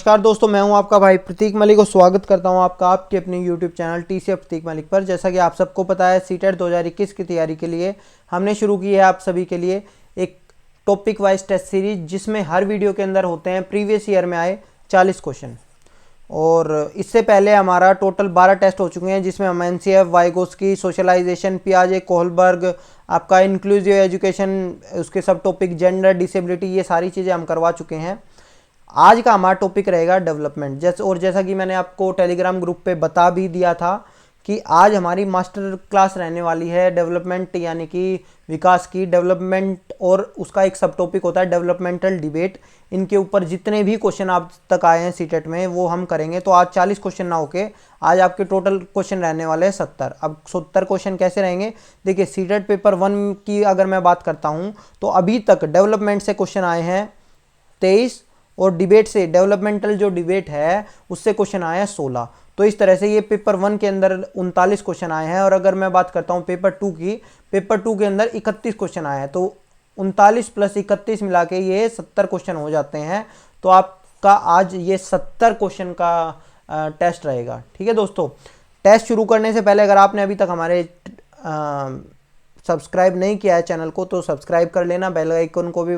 नमस्कार दोस्तों, मैं हूं आपका भाई प्रतीक मलिक और स्वागत करता हूं आपका आपके अपने यूट्यूब चैनल टीसीएफ प्रतीक मलिक पर। जैसा कि आप सबको पता है, सीटेट 2021 की तैयारी के लिए हमने शुरू की है आप सभी के लिए एक टॉपिक वाइज टेस्ट सीरीज, जिसमें हर वीडियो के अंदर होते हैं प्रीवियस ईयर में आए 40 क्वेश्चन। और इससे पहले हमारा टोटल 12 टेस्ट हो चुके हैं, जिसमें हम एनसीएफ, वाइगोस्की, सोशलाइजेशन, पियाजे, कोहलबर्ग, आपका इंक्लूसिव एजुकेशन, उसके सब टॉपिक जेंडर, डिसेबिलिटी, ये सारी चीज़ें हम करवा चुके हैं। आज का हमारा टॉपिक रहेगा डेवलपमेंट। जैसा कि मैंने आपको टेलीग्राम ग्रुप पे बता भी दिया था कि आज हमारी मास्टर क्लास रहने वाली है डेवलपमेंट, यानी कि विकास की डेवलपमेंट, और उसका एक सब टॉपिक होता है डेवलपमेंटल डिबेट। इनके ऊपर जितने भी क्वेश्चन आप तक आए हैं सीटेट में वो हम करेंगे। तो आज 40 क्वेश्चन ना होके आज आपके टोटल क्वेश्चन रहने वाले हैं 70। अब 70 क्वेश्चन कैसे रहेंगे, देखिए सीटेट पेपर 1 की अगर मैं बात करता हूँ तो अभी तक डेवलपमेंट से क्वेश्चन आए हैं 23, और डिबेट से, डेवलपमेंटल जो डिबेट है उससे क्वेश्चन आए हैं 16। तो इस तरह से ये पेपर 1 के अंदर 39 क्वेश्चन आए हैं। और अगर मैं बात करता हूँ पेपर 2 की, पेपर 2 के अंदर 31 क्वेश्चन आए हैं। तो 39 प्लस 31 मिला के ये 70 क्वेश्चन हो जाते हैं। तो आपका आज ये 70 क्वेश्चन का टेस्ट रहेगा। ठीक है दोस्तों, टेस्ट शुरू करने से पहले अगर आपने अभी तक हमारे सब्सक्राइब नहीं किया है चैनल को तो सब्सक्राइब कर लेना, बेल आइकन को भी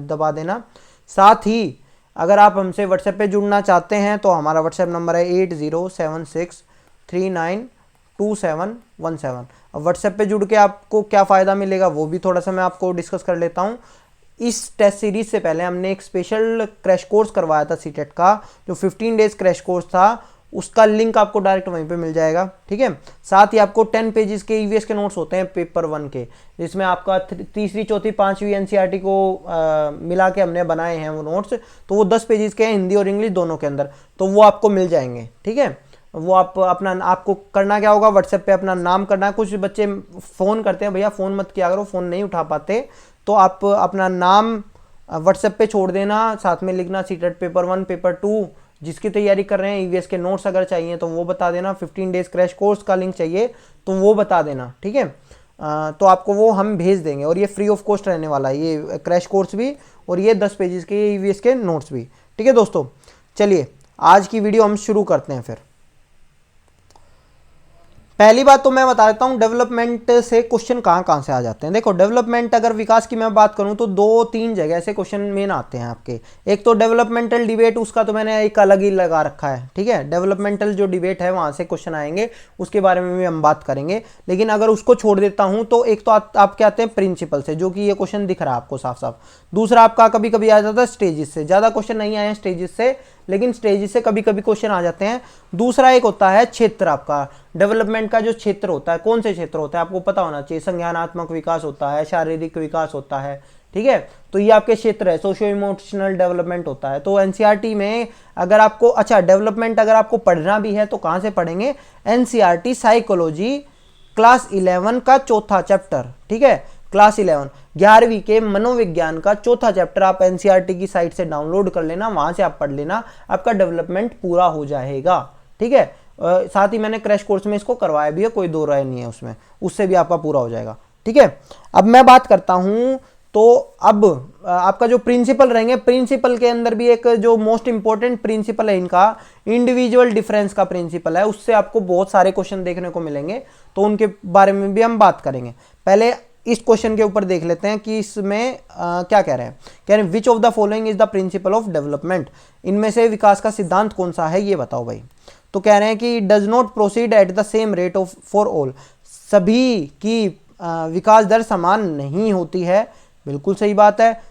दबा देना। साथ ही अगर आप हमसे व्हाट्सएप पे जुड़ना चाहते हैं तो हमारा व्हाट्सएप नंबर है 8076392717। अब व्हाट्सएप पे जुड़ के आपको क्या फ़ायदा मिलेगा वो भी थोड़ा सा मैं आपको डिस्कस कर लेता हूँ। इस टेस्ट सीरीज से पहले हमने एक स्पेशल क्रैश कोर्स करवाया था सीटेट का, जो 15 डेज क्रैश कोर्स था। उसका लिंक आपको डायरेक्ट वहीं पे मिल जाएगा। ठीक है, साथ ही आपको 10 पेजेस के ईवीएस के नोट्स होते हैं पेपर 1 के, जिसमें आपका तीसरी, चौथी, पांचवी एनसीईआरटी को मिला के हमने बनाए हैं वो नोट्स। तो वो 10 पेजेस के हैं, हिंदी और इंग्लिश दोनों के अंदर। तो वो आपको मिल जाएंगे। ठीक है, वो आपको करना क्या होगा, व्हाट्सएप पे अपना नाम करना है। कुछ बच्चे फ़ोन करते हैं, भैया फ़ोन मत किया करो, फ़ोन नहीं उठा पाते, तो आप अपना नाम व्हाट्सएप पे छोड़ देना, साथ में लिखना सीटेट पेपर 1, पेपर 2 जिसकी तैयारी कर रहे हैं। ईवीएस के नोट्स अगर चाहिए तो वो बता देना, 15 डेज क्रैश कोर्स का लिंक चाहिए तो वो बता देना। ठीक है, तो आपको वो हम भेज देंगे, और ये फ्री ऑफ कॉस्ट रहने वाला है, ये क्रैश कोर्स भी और ये 10 पेजेस के ईवीएस के नोट्स भी। ठीक है दोस्तों, चलिए आज की वीडियो हम शुरू करते हैं। फिर पहली बात तो मैं बता देता हूँ डेवलपमेंट से क्वेश्चन कहाँ कहाँ से आ जाते हैं। देखो, डेवलपमेंट अगर विकास की मैं बात करूँ तो 2-3 जगह से क्वेश्चन मेन आते हैं आपके। एक तो डेवलपमेंटल डिबेट, उसका तो मैंने एक अलग ही लगा रखा है। ठीक है, डेवलपमेंटल जो डिबेट है वहाँ से क्वेश्चन आएंगे, उसके बारे में भी हम बात करेंगे। लेकिन अगर उसको छोड़ देता हूँ तो एक तो आपके आते हैं प्रिंसिपल से, जो कि ये क्वेश्चन दिख रहा है आपको साफ साफ। दूसरा आपका कभी कभी आ जाता है स्टेजेस से। ज़्यादा क्वेश्चन नहीं आए हैं स्टेजेस से, लेकिन स्टेजेस से कभी कभी क्वेश्चन आ जाते हैं। दूसरा एक होता है क्षेत्र, आपका डेवलपमेंट का जो क्षेत्र होता है, कौन से क्षेत्र होता है आपको पता होना चाहिए। संज्ञानात्मक विकास होता है, शारीरिक विकास होता है। ठीक है, तो ये आपके क्षेत्र है। सोशियो इमोशनल डेवलपमेंट होता है। तो एनसीईआरटी में अगर आपको, अच्छा डेवलपमेंट अगर आपको पढ़ना भी है तो कहाँ से पढ़ेंगे, एनसीईआरटी साइकोलॉजी क्लास 11 का चौथा चैप्टर। ठीक है, क्लास 11वीं के मनोविज्ञान का चौथा चैप्टर आप एनसीईआरटी की साइट से डाउनलोड कर लेना, वहां से आप पढ़ लेना, आपका डेवलपमेंट पूरा हो जाएगा। ठीक है, साथ ही मैंने क्रैश कोर्स में इसको करवाया भी है, कोई दो राय नहीं है उसमें, उससे भी आपका पूरा हो जाएगा। ठीक है, अब मैं बात करता हूं तो अब आपका जो प्रिंसिपल रहेंगे, प्रिंसिपल के अंदर भी एक जो मोस्ट इंपॉर्टेंट प्रिंसिपल है इनका, इंडिविजुअल डिफरेंस का प्रिंसिपल है। उससे आपको बहुत सारे क्वेश्चन देखने को मिलेंगे, तो उनके बारे में भी हम बात करेंगे। पहले इस क्वेश्चन के ऊपर देख लेते हैं कि इसमें क्या कह रहे हैं। कह रहे हैं which of the following is the principal of development, इनमें से विकास का सिद्धांत कौन सा है ये बताओ भाई। तो कह रहे हैं कि does not proceed at the same rate of for all, सभी की विकास दर समान नहीं होती है। बिल्कुल सही बात है,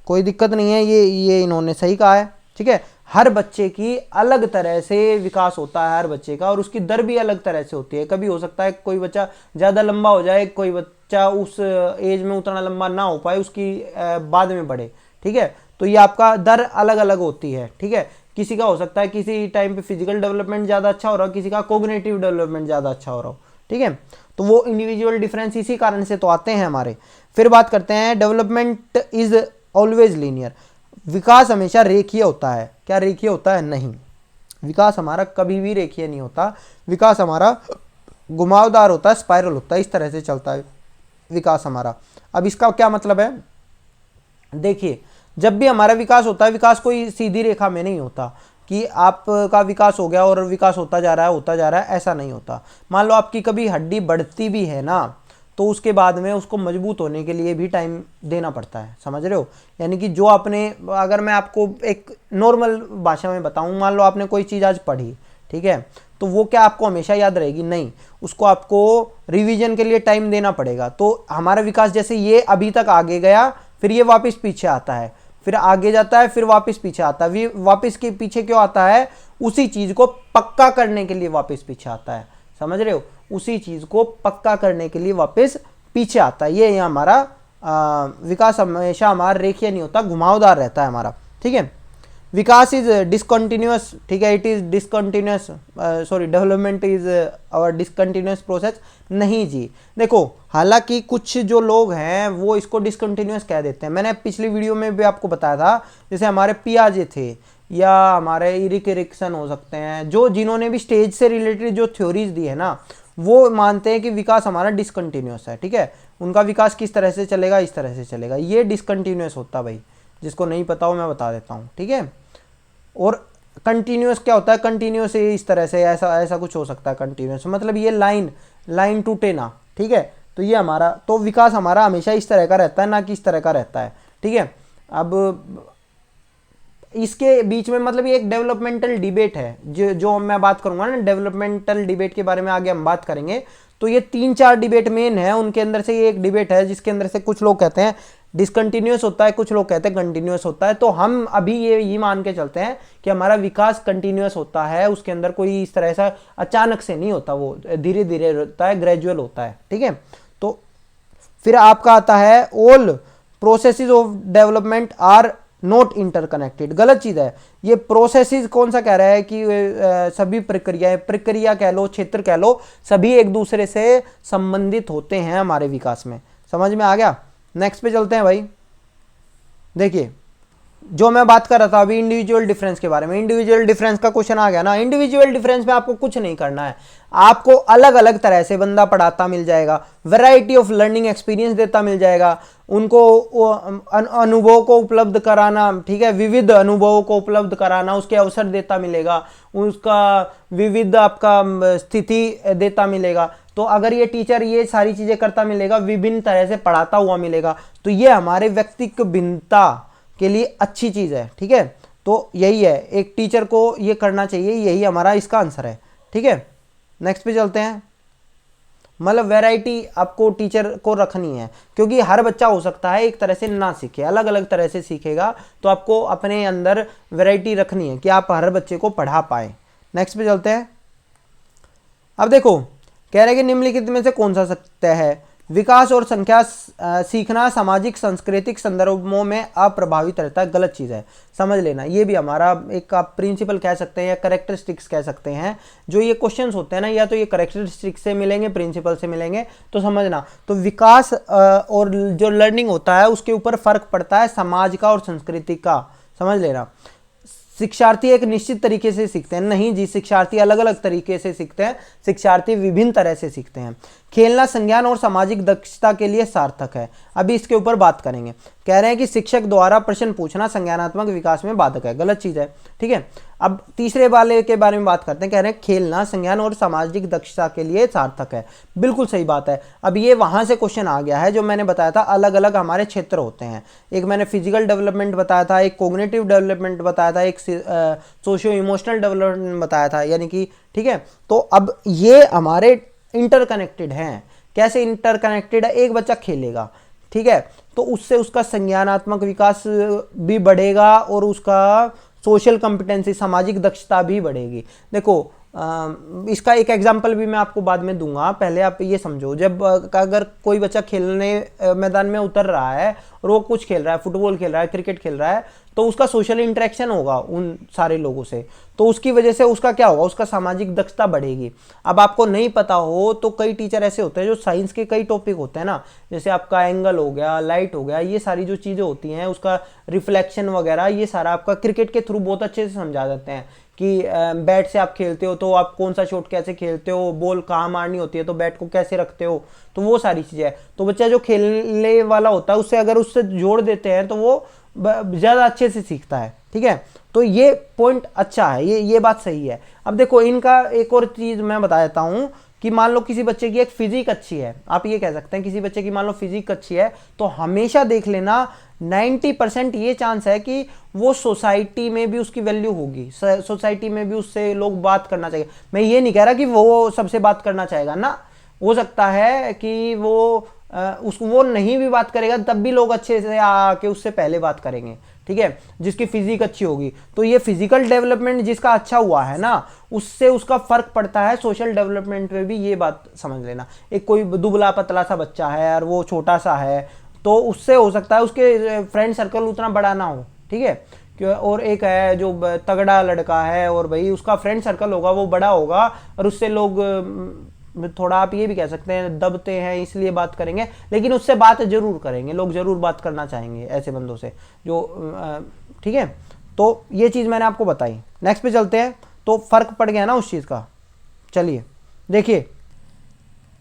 कोई दिक्कत नहीं है, ये इन्होंने सही कहा है। ठीक है, हर बच्चे की अलग तरह से विकास होता है हर बच्चे का, और उसकी दर भी अलग तरह से होती है। कभी हो सकता है कोई बच्चा ज़्यादा लंबा हो जाए, कोई बच्चा उस एज में उतना लंबा ना हो पाए, उसकी बाद में बढ़े। ठीक है, तो ये आपका दर अलग अलग होती है। ठीक है, किसी का हो सकता है किसी टाइम पे फिजिकल डेवलपमेंट ज़्यादा अच्छा हो रहा हो, किसी का कोग्निटिव डेवलपमेंट ज़्यादा अच्छा हो रहा हो। ठीक है, तो वो इंडिविजुअल डिफरेंस इसी कारण से तो आते हैं हमारे। फिर बात करते हैं डेवलपमेंट इज ऑलवेज लीनियर, विकास हमेशा रेखीय होता है। क्या रेखीय होता है? नहीं, विकास हमारा कभी भी रेखीय नहीं होता। विकास हमारा घुमावदार होता है, स्पाइरल होता है, इस तरह से चलता है विकास हमारा। अब इसका क्या मतलब है, देखिए जब भी हमारा विकास होता है, विकास कोई सीधी रेखा में नहीं होता कि आपका विकास हो गया और विकास होता जा रहा है होता जा रहा है, ऐसा नहीं होता। मान लो आपकी कभी हड्डी बढ़ती भी है ना, तो उसके बाद में उसको मजबूत होने के लिए भी टाइम देना पड़ता है, समझ रहे हो। यानी कि जो आपने, अगर मैं आपको एक नॉर्मल भाषा में बताऊं, मान लो आपने कोई चीज़ आज पढ़ी, ठीक है, तो वो क्या आपको हमेशा याद रहेगी? नहीं, उसको आपको रिवीजन के लिए टाइम देना पड़ेगा। तो हमारा विकास जैसे ये अभी तक आगे गया, फिर ये वापस पीछे आता है, फिर आगे जाता है, फिर वापस पीछे आता है। वापस के पीछे क्यों आता है? उसी चीज़ को पक्का करने के लिए वापस पीछे आता है, समझ रहे हो। उसी चीज़ को पक्का करने के लिए वापस पीछे आता है। ये हमारा विकास हमेशा हमारा रेखीय नहीं होता, घुमावदार रहता है हमारा, ठीक है। विकास इज डिसकंटिन्यूअस, ठीक है, it is discontinuous, sorry, development is our discontinuous process. नहीं जी, देखो, हालांकि कुछ जो लोग हैं वो इसको डिसकंटिन्यूअस कह देते हैं। मैंने पिछली वीडियो में भी आपको बताया था, जैसे हमारे पियाजे थे या हमारे इरिक एरिक्सन हो सकते हैं, जो जिन्होंने भी स्टेज से रिलेटेड जो थ्योरीज दी है ना, वो मानते हैं कि विकास हमारा डिसकंटिन्यूअस है, ठीक है। उनका विकास किस तरह से चलेगा? इस तरह से चलेगा। ये डिसकंटिन्यूअस होता भाई, जिसको नहीं पता हो मैं बता देता हूँ, ठीक है। और कंटिन्यूअस क्या होता है? कंटिन्यूअस इस तरह से, ऐसा ऐसा कुछ हो सकता है कंटिन्यूअस, मतलब ये लाइन टूटे ना, ठीक है। तो ये हमारा, तो विकास हमारा हमेशा इस तरह का रहता है, ना कि इस तरह का रहता है, ठीक है। अब इसके बीच में मतलब ये एक डेवलपमेंटल डिबेट है, जो मैं बात करूंगा ना, डेवलपमेंटल डिबेट के बारे में आगे हम बात करेंगे। तो ये 3-4 डिबेट मेन है, उनके अंदर से ये एक डिबेट है जिसके अंदर से कुछ लोग कहते हैं डिसकंटिन्यूअस होता है, कुछ लोग कहते हैं कंटिन्यूअस होता है। तो हम अभी ये मान के चलते हैं कि हमारा विकास कंटिन्यूअस होता है, उसके अंदर कोई इस तरह से अचानक से नहीं होता, वो धीरे धीरे होता है, ग्रेजुअल होता है, ठीक है। तो फिर आपका आता है all processes of development are not interconnected. गलत चीज़ है ये। प्रोसेसेस कौन सा कह रहा है कि सभी प्रक्रिया कह लो, क्षेत्र कह लो, सभी एक दूसरे से संबंधित होते हैं हमारे विकास में। समझ में आ गया? नेक्स्ट पे चलते हैं भाई। देखिए, जो मैं बात कर रहा था अभी इंडिविजुअल डिफरेंस के बारे में, इंडिविजुअल डिफरेंस का क्वेश्चन आ गया ना। इंडिविजुअल डिफरेंस में आपको कुछ नहीं करना है, आपको अलग अलग तरह से बंदा पढ़ाता मिल जाएगा, वैरायटी ऑफ लर्निंग एक्सपीरियंस देता मिल जाएगा, उनको अनुभव को उपलब्ध कराना, ठीक है, विविध अनुभवों को उपलब्ध कराना, उसके अवसर देता मिलेगा, उसका विविध आपका स्थिति देता मिलेगा। तो अगर ये टीचर ये सारी चीजें करता मिलेगा, विभिन्न तरह से पढ़ाता हुआ मिलेगा, तो ये हमारे व्यक्तित्व भिन्नता के लिए अच्छी चीज़ है, ठीक है। तो यही है, एक टीचर को ये करना चाहिए, यही हमारा इसका आंसर है, ठीक है। नेक्स्ट पे चलते हैं। मतलब वैरायटी आपको टीचर को रखनी है, क्योंकि हर बच्चा हो सकता है एक तरह से ना सीखे, अलग अलग तरह से सीखेगा। तो आपको अपने अंदर वैरायटी रखनी है कि आप हर बच्चे को पढ़ा पाए। नेक्स्ट पे चलते हैं। अब देखो, कह रहे हैं कि निम्नलिखित में से कौन सा सत्य है? विकास और संख्या सीखना सामाजिक सांस्कृतिक संदर्भों में अप्रभावित रहता है। गलत चीज़ है, समझ लेना। ये भी हमारा एक आप प्रिंसिपल कह सकते हैं या करेक्टरिस्टिक्स कह सकते हैं। जो ये क्वेश्चंस होते हैं ना, या तो ये करेक्टरिस्टिक्स से मिलेंगे, प्रिंसिपल से मिलेंगे, तो समझना। तो विकास और जो लर्निंग होता है उसके ऊपर फर्क पड़ता है समाज का और संस्कृति का, समझ लेना। शिक्षार्थी एक निश्चित तरीके से सीखते हैं, नहीं जी, शिक्षार्थी अलग अलग तरीके से सीखते हैं, शिक्षार्थी विभिन्न तरह से सीखते हैं। खेलना संज्ञान और सामाजिक दक्षता के लिए सार्थक है। अभी इसके ऊपर बात करेंगे। कह रहे हैं कि शिक्षक द्वारा प्रश्न पूछना संज्ञानात्मक विकास में बाधक है। गलत चीज़ है, ठीक है। अब तीसरे वाले के बारे में बात करते हैं। कह रहे हैं खेलना संज्ञान और सामाजिक दक्षता के लिए सार्थक है। बिल्कुल सही बात है। अब ये वहाँ से क्वेश्चन आ गया है जो मैंने बताया था, अलग अलग हमारे क्षेत्र होते हैं। एक मैंने फिजिकल डेवलपमेंट बताया था, एक कोग्निटिव डेवलपमेंट बताया था, एक सोशियो इमोशनल डेवलपमेंट बताया था, यानी कि, ठीक है। तो अब ये हमारे इंटरकनेक्टेड हैं। कैसे इंटरकनेक्टेड है? एक बच्चा खेलेगा, ठीक है, तो उससे उसका संज्ञानात्मक विकास भी बढ़ेगा और उसका सोशल कॉम्पिटेंसी, सामाजिक दक्षता भी बढ़ेगी। देखो, इसका एक एग्जांपल भी मैं आपको बाद में दूंगा। पहले आप ये समझो, जब अगर कोई बच्चा खेलने मैदान में उतर रहा है और वो कुछ खेल रहा है, फुटबॉल खेल रहा है, क्रिकेट खेल रहा है, तो उसका सोशल इंटरेक्शन होगा उन सारे लोगों से, तो उसकी वजह से उसका क्या होगा? उसका सामाजिक दक्षता बढ़ेगी। अब आपको नहीं पता हो तो कई टीचर ऐसे होते हैं जो साइंस के कई टॉपिक होते हैं ना, जैसे आपका एंगल हो गया, लाइट हो गया, ये सारी जो चीज़ें होती हैं, उसका रिफ्लेक्शन वगैरह, ये सारा आपका क्रिकेट के थ्रू बहुत अच्छे से समझा देते हैं कि बैट से आप खेलते हो तो आप कौन सा शॉट कैसे खेलते हो, बॉल कहाँ मारनी होती है, तो बैट को कैसे रखते हो, तो वो सारी चीज़ें हैं। तो बच्चा जो खेलने वाला होता है उससे अगर उससे जोड़ देते हैं तो वो ज़्यादा अच्छे से सीखता है। ठीक है, तो ये पॉइंट अच्छा है, ये बात सही है। अब देखो इनका एक और चीज़ मैं बता देता हूँ कि मान लो किसी बच्चे की एक फिजिक अच्छी है, आप ये कह सकते हैं किसी बच्चे की मान लो फिजिक अच्छी है, तो हमेशा देख लेना 90% ये चांस है कि वो सोसाइटी में भी उसकी वैल्यू होगी, सोसाइटी में भी उससे लोग बात करना चाहिए। मैं ये नहीं कह रहा कि वो सबसे बात करना चाहेगा ना, हो सकता है कि वो उसको वो नहीं भी बात करेगा तब भी लोग अच्छे से आके उससे पहले बात करेंगे। ठीक है, जिसकी फिजिक अच्छी होगी, तो ये फिजिकल डेवलपमेंट जिसका अच्छा हुआ है ना, उससे उसका फर्क पड़ता है सोशल डेवलपमेंट में भी, ये बात समझ लेना। एक कोई दुबला पतला सा बच्चा है और वो छोटा सा है, तो उससे हो सकता है उसके फ्रेंड सर्कल उतना बड़ा ना हो। ठीक है, और एक है जो तगड़ा लड़का है और भाई उसका फ्रेंड सर्कल होगा वो बड़ा होगा, और उससे लोग थोड़ा आप ये भी कह सकते हैं दबते हैं इसलिए बात करेंगे, लेकिन उससे बात जरूर करेंगे, लोग जरूर बात करना चाहेंगे ऐसे बंदों से जो ठीक है। तो ये चीज़ मैंने आपको बताई। नेक्स्ट पे चलते हैं, तो फर्क पड़ गया ना उस चीज़ का। चलिए देखिए,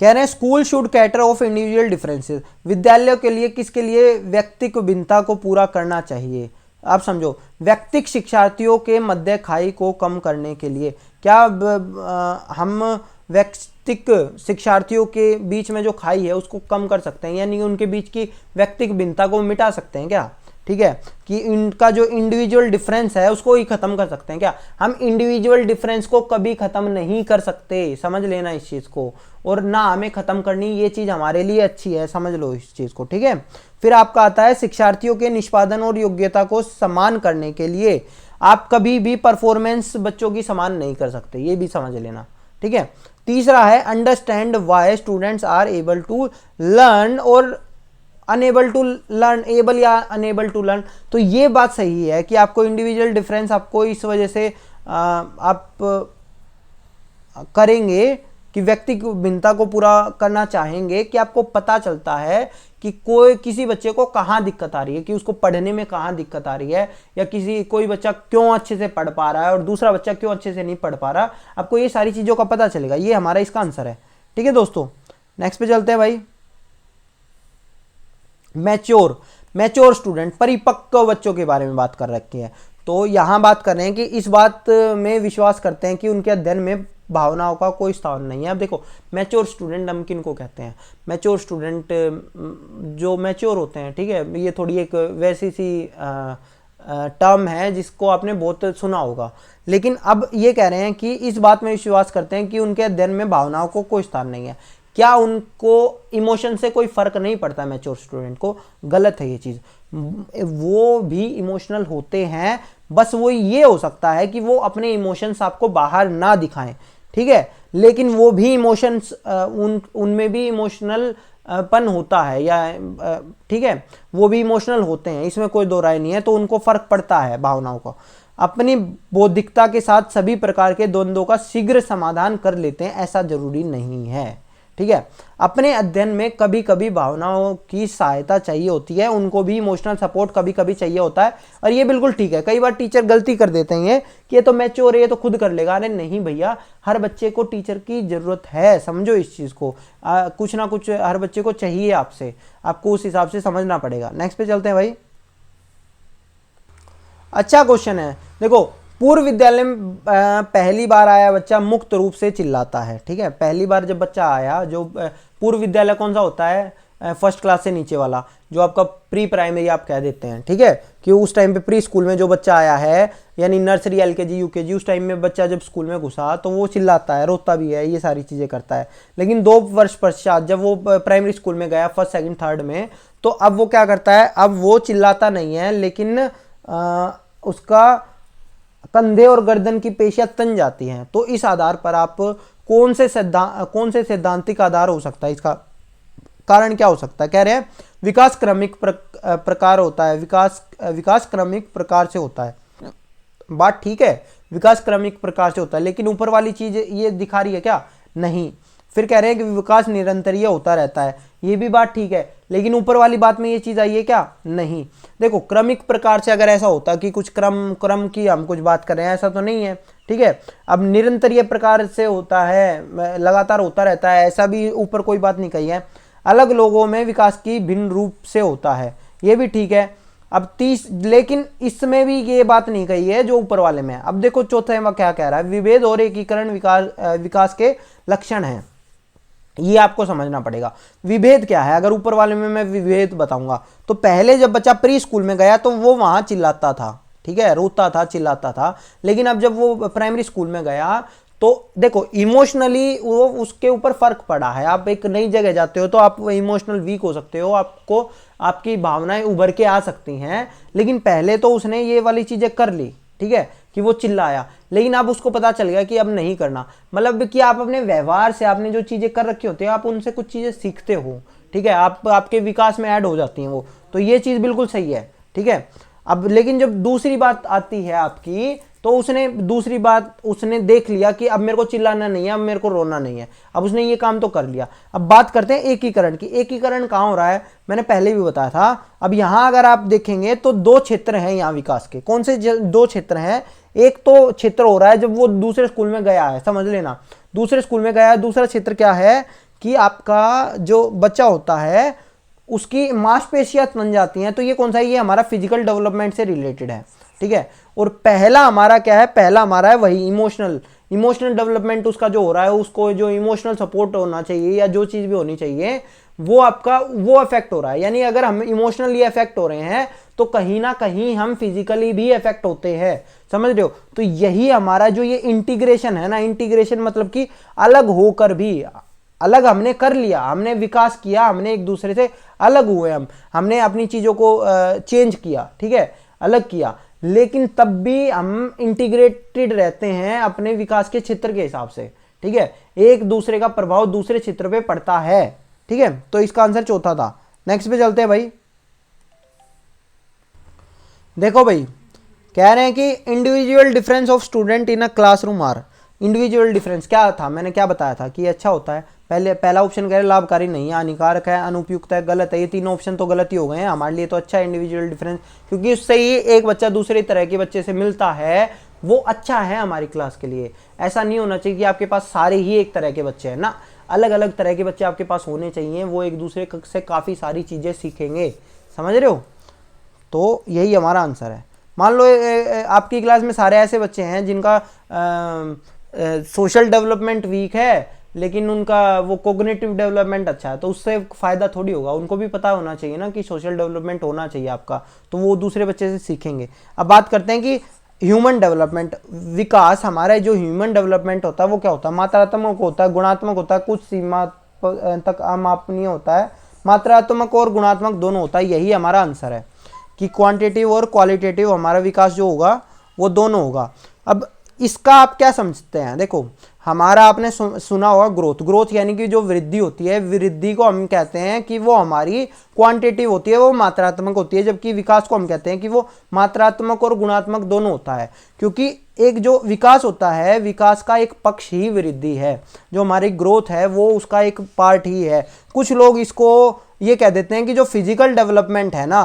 कह रहे हैं school should cater of individual differences, विद्यालयों के लिए किसके लिए व्यक्तिक भिन्नता को पूरा करना चाहिए। आप समझो, व्यक्तिक शिक्षार्थियों के मध्य खाई को कम करने के लिए क्या हम व्यक्तिक शिक्षार्थियों के बीच में जो खाई है उसको कम कर सकते हैं, यानी उनके बीच की व्यक्तिक भिन्नता को मिटा सकते हैं क्या। ठीक है, कि इनका जो इंडिविजुअल डिफरेंस है उसको ही खत्म कर सकते हैं क्या। हम इंडिविजुअल डिफरेंस को कभी खत्म नहीं कर सकते, समझ लेना इस चीज़ को, और ना हमें खत्म करनी, ये चीज़ हमारे लिए अच्छी है, समझ लो इस चीज़ को। ठीक है, फिर आपका आता है शिक्षार्थियों के निष्पादन और योग्यता को समान करने के लिए आप कभी भी परफॉर्मेंस बच्चों की समान नहीं कर सकते, ये भी समझ लेना। ठीक है, तीसरा है understand why students are able to learn और अनेबल टू लर्न, एबल या अनेबल टू लर्न। तो ये बात सही है कि आपको इंडिविजुअल डिफरेंस आपको इस वजह से आप करेंगे कि व्यक्तिगत भिन्नता को पूरा करना चाहेंगे कि आपको पता चलता है कि कोई किसी बच्चे को कहाँ दिक्कत आ रही है, कि उसको पढ़ने में कहाँ दिक्कत आ रही है, या कोई बच्चा क्यों अच्छे से पढ़ पा रहा है और दूसरा बच्चा क्यों अच्छे से नहीं पढ़ पा रहा। आपको ये सारी चीज़ों का पता चलेगा, ये हमारा इसका आंसर है। ठीक है दोस्तों, नेक्स्ट पे चलते हैं भाई। मैच्योर स्टूडेंट, परिपक्व बच्चों के बारे में बात कर रखी है। तो यहाँ बात कर रहे हैं कि इस बात में विश्वास करते हैं कि उनके अध्ययन में भावनाओं का कोई स्थान नहीं है। अब देखो मैच्योर स्टूडेंट हम किन को कहते हैं, मैच्योर स्टूडेंट जो मैच्योर होते हैं। ठीक है, ये थोड़ी एक वैसी सी टर्म है जिसको आपने बहुत सुना होगा, लेकिन अब ये कह रहे हैं कि इस बात में विश्वास करते हैं कि उनके अध्ययन में भावनाओं को कोई स्थान नहीं है। क्या उनको इमोशन से कोई फर्क नहीं पड़ता मैच्योर स्टूडेंट को? गलत है ये चीज़, वो भी इमोशनल होते हैं, बस वो ये हो सकता है कि वो अपने इमोशंस आपको बाहर ना दिखाएं। ठीक है, लेकिन वो भी इमोशंस उनमें भी इमोशनल पन होता है, या ठीक है वो भी इमोशनल होते हैं, इसमें कोई दो राय नहीं है। तो उनको फर्क पड़ता है भावनाओं को, अपनी बौद्धिकता के साथ सभी प्रकार के द्वंद्वों का शीघ्र समाधान कर लेते हैं, ऐसा जरूरी नहीं है। ठीक है, अपने अध्ययन में कभी कभी भावनाओं की सहायता चाहिए होती है, उनको भी इमोशनल सपोर्ट कभी कभी चाहिए होता है, और ये बिल्कुल ठीक है। कई बार टीचर गलती कर देते हैं कि ये तो मैच्योर है, ये तो खुद कर लेगा। अरे नहीं भैया, हर बच्चे को टीचर की जरूरत है, समझो इस चीज़ को। कुछ ना कुछ हर बच्चे को चाहिए आपसे, आपको उस हिसाब से समझना पड़ेगा। नेक्स्ट पे चलते हैं भाई। अच्छा क्वेश्चन है, देखो पूर्व विद्यालय में पहली बार आया बच्चा मुक्त रूप से चिल्लाता है। ठीक है, पहली बार जब बच्चा आया, जो पूर्व विद्यालय कौन सा होता है, फर्स्ट क्लास से नीचे वाला, जो आपका प्री प्राइमरी आप कह देते हैं। ठीक है, कि उस टाइम पे प्री स्कूल में जो बच्चा आया है, यानी नर्सरी एलकेजी यूकेजी, उस टाइम में बच्चा जब स्कूल में घुसा तो वो चिल्लाता है, रोता भी है, ये सारी चीज़ें करता है। लेकिन 2 वर्ष पश्चात जब वो प्राइमरी स्कूल में गया, फर्स्ट सेकंड थर्ड में, तो अब वो क्या करता है, अब वो चिल्लाता नहीं है, लेकिन उसका कंधे और गर्दन की पेशियां तन जाती हैं। तो इस आधार पर आप कौन से सैद्धांतिक आधार हो सकता है, इसका कारण क्या हो सकता है? कह रहे हैं विकास क्रमिक प्रकार होता है, विकास क्रमिक प्रकार से होता है। बात ठीक है, विकास क्रमिक प्रकार से होता है, लेकिन ऊपर वाली चीज ये दिखा रही है क्या? नहीं। फिर कह रहे हैं कि विकास निरंतरीय होता रहता है, ये भी बात ठीक है, लेकिन ऊपर वाली बात में ये चीज आई है क्या? नहीं। देखो क्रमिक प्रकार से अगर ऐसा होता कि कुछ क्रम की हम कुछ बात कर रहे हैं, ऐसा तो नहीं है। ठीक है, अब निरंतरीय प्रकार से होता है, लगातार होता रहता है, ऐसा भी ऊपर कोई बात नहीं कही है। अलग लोगों में विकास की भिन्न रूप से होता है, ये भी ठीक है। अब 30, लेकिन इसमें भी ये बात नहीं कही है जो ऊपर वाले में है। अब देखो चौथे में क्या कह रहा है, विभेद और एकीकरण विकास के लक्षण हैं। ये आपको समझना पड़ेगा। विभेद क्या है, अगर ऊपर वाले में मैं विभेद बताऊंगा तो पहले जब बच्चा प्री स्कूल में गया तो वो वहां चिल्लाता था, ठीक है, रोता था, चिल्लाता था। लेकिन अब जब वो प्राइमरी स्कूल में गया तो देखो इमोशनली वो उसके ऊपर फर्क पड़ा है। आप एक नई जगह जाते हो तो आप इमोशनल वीक हो सकते हो, आपको आपकी भावनाएं उभर के आ सकती हैं। लेकिन पहले तो उसने ये वाली चीजें कर ली, ठीक है, कि वो चिल्लाया, लेकिन अब उसको पता चल गया कि अब नहीं करना। मतलब कि आप अपने व्यवहार से, आपने जो चीजें कर रखी होती है, आप उनसे कुछ चीजें सीखते हो, ठीक है, आप आपके विकास में ऐड हो जाती हैं वो, तो ये चीज बिल्कुल सही है, ठीक है। अब लेकिन जब दूसरी बात आती है आपकी, तो उसने दूसरी बात उसने देख लिया कि अब मेरे को चिल्लाना नहीं है, अब मेरे को रोना नहीं है, अब उसने ये काम तो कर लिया। अब बात करते हैं एकीकरण की। एकीकरण कहाँ हो रहा है, मैंने पहले भी बताया था। अब यहाँ अगर आप देखेंगे तो दो क्षेत्र हैं यहाँ विकास के। कौन से दो क्षेत्र हैं, एक तो क्षेत्र हो रहा है जब वो दूसरे स्कूल में गया है, समझ लेना, दूसरे स्कूल में गया है। दूसरा क्षेत्र क्या है कि आपका जो बच्चा होता है उसकी मांसपेशियां बन जाती हैं, तो ये कौन सा है, ये हमारा फिजिकल डेवलपमेंट से रिलेटेड है, ठीक है। और पहला हमारा क्या है, पहला हमारा है वही इमोशनल डेवलपमेंट उसका जो हो रहा है, उसको जो इमोशनल सपोर्ट होना चाहिए या जो चीज भी होनी चाहिए वो आपका वो इफेक्ट हो रहा है। यानी अगर हम इमोशनली इफेक्ट हो रहे हैं तो कहीं ना कहीं हम फिजिकली भी इफेक्ट होते हैं, समझ रहे हो। तो यही हमारा जो ये इंटीग्रेशन है ना, इंटीग्रेशन मतलब कि अलग होकर भी, अलग हमने कर लिया, हमने विकास किया, हमने एक दूसरे से अलग हुए, हमने अपनी चीजों को चेंज किया, ठीक है, अलग किया, लेकिन तब भी हम इंटीग्रेटेड रहते हैं अपने विकास के क्षेत्र के हिसाब से, ठीक है। एक दूसरे का प्रभाव दूसरे क्षेत्र पे पड़ता है, ठीक है। तो इसका आंसर चौथा था। नेक्स्ट पे चलते हैं भाई। देखो भाई, कह रहे हैं कि individual difference of student in a classroom are. Individual difference क्या था, मैंने क्या बताया था कि अच्छा होता है। पहला ऑप्शन कह रहे लाभकारी नहीं है, हानिकारक है, अनुपयुक्त है, गलत है। ये तीनों ऑप्शन तो गलत ही हो गए हैं। हमारे लिए तो अच्छा है इंडिविजुअल डिफरेंस, क्योंकि उससे ही एक बच्चा दूसरे तरह के बच्चे से मिलता है, वो अच्छा है हमारी क्लास के लिए। ऐसा नहीं होना चाहिए कि आपके पास सारे ही एक तरह के बच्चे हैं ना, अलग अलग तरह के बच्चे आपके पास होने चाहिए, वो एक दूसरे से काफ़ी सारी चीज़ें सीखेंगे, समझ रहे हो। तो यही हमारा आंसर है। मान लो आपकी क्लास में सारे ऐसे बच्चे हैं जिनका सोशल डेवलपमेंट वीक है, लेकिन उनका वो कोग्निटिव डेवलपमेंट अच्छा है, तो उससे फ़ायदा थोड़ी होगा। उनको भी पता होना चाहिए ना कि सोशल डेवलपमेंट होना चाहिए आपका, तो वो दूसरे बच्चे से सीखेंगे। अब बात करते हैं कि ह्यूमन डेवलपमेंट, विकास हमारा जो ह्यूमन डेवलपमेंट होता है वो क्या होता है, मात्रात्मक होता है, गुणात्मक होता है, कुछ सीमा तक अमापनीय होता है, मात्रात्मक और गुणात्मक दोनों होता है। यही हमारा आंसर है कि क्वांटिटेटिव और क्वालिटेटिव हमारा विकास जो होगा वो दोनों होगा। अब इसका आप क्या समझते हैं, देखो हमारा आपने सुना होगा ग्रोथ यानी कि जो वृद्धि होती है, वृद्धि को हम कहते हैं कि वो हमारी क्वांटिटेटिव होती है, वो मात्रात्मक होती है, जबकि विकास को हम कहते हैं कि वो मात्रात्मक और गुणात्मक दोनों होता है। क्योंकि एक जो विकास होता है, विकास का एक पक्ष ही वृद्धि है, जो हमारी ग्रोथ है वो उसका एक पार्ट ही है। कुछ लोग इसको ये कह देते हैं कि जो फिजिकल डेवलपमेंट है ना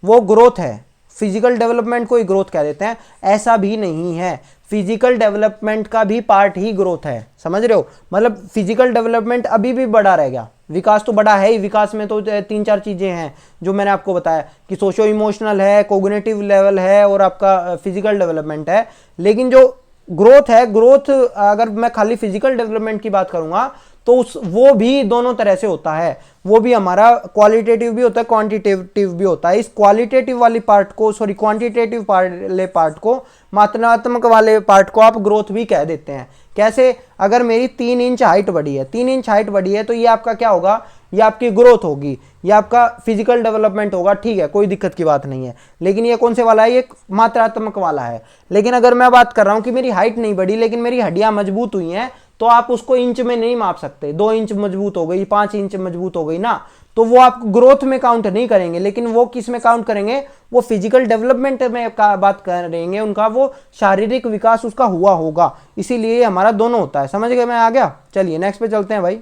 वो ग्रोथ है, फिजिकल डेवलपमेंट को ही ग्रोथ कह देते हैं। ऐसा भी नहीं है, फिजिकल डेवलपमेंट का भी पार्ट ही ग्रोथ है, समझ रहे हो। मतलब फिजिकल डेवलपमेंट अभी भी बड़ा रहेगा, विकास तो बड़ा है ही। विकास में तो 3-4 चीजें हैं जो मैंने आपको बताया कि सोशो इमोशनल है, कोग्निटिव लेवल है और आपका फिजिकल डेवलपमेंट है। लेकिन जो ग्रोथ है, ग्रोथ अगर मैं खाली फिजिकल डेवलपमेंट की बात करूंगा तो वो भी दोनों तरह से होता है। वो भी हमारा क्वालिटेटिव भी होता है, क्वांटिटेटिव भी होता है। इस क्वालिटेटिव वाली पार्ट को, सॉरी क्वांटिटेटिव वाले पार्ट को, मात्रात्मक वाले पार्ट को आप ग्रोथ भी कह देते हैं। कैसे, अगर मेरी 3 इंच हाइट बढ़ी है, 3 इंच हाइट बढ़ी है तो ये आपका क्या होगा, ये आपकी ग्रोथ होगी, ये आपका फिजिकल डेवलपमेंट होगा, ठीक है, कोई दिक्कत की बात नहीं है। लेकिन ये कौन से वाला है, ये मात्रात्मक वाला है। लेकिन अगर मैं बात कर रहा हूं कि मेरी हाइट नहीं बढ़ी लेकिन मेरी हड्डियां मजबूत हुई हैं, तो आप उसको इंच में नहीं माप सकते। 2 इंच मजबूत हो गई, 5 इंच मजबूत हो गई ना, तो वो आप ग्रोथ में काउंट नहीं करेंगे। लेकिन वो किस में काउंट करेंगे, वो फिजिकल डेवलपमेंट में बात करेंगे, उनका वो शारीरिक विकास उसका हुआ होगा। इसीलिए हमारा दोनों होता है। समझ गए, मैं आ गया। चलिए नेक्स्ट पे चलते हैं भाई।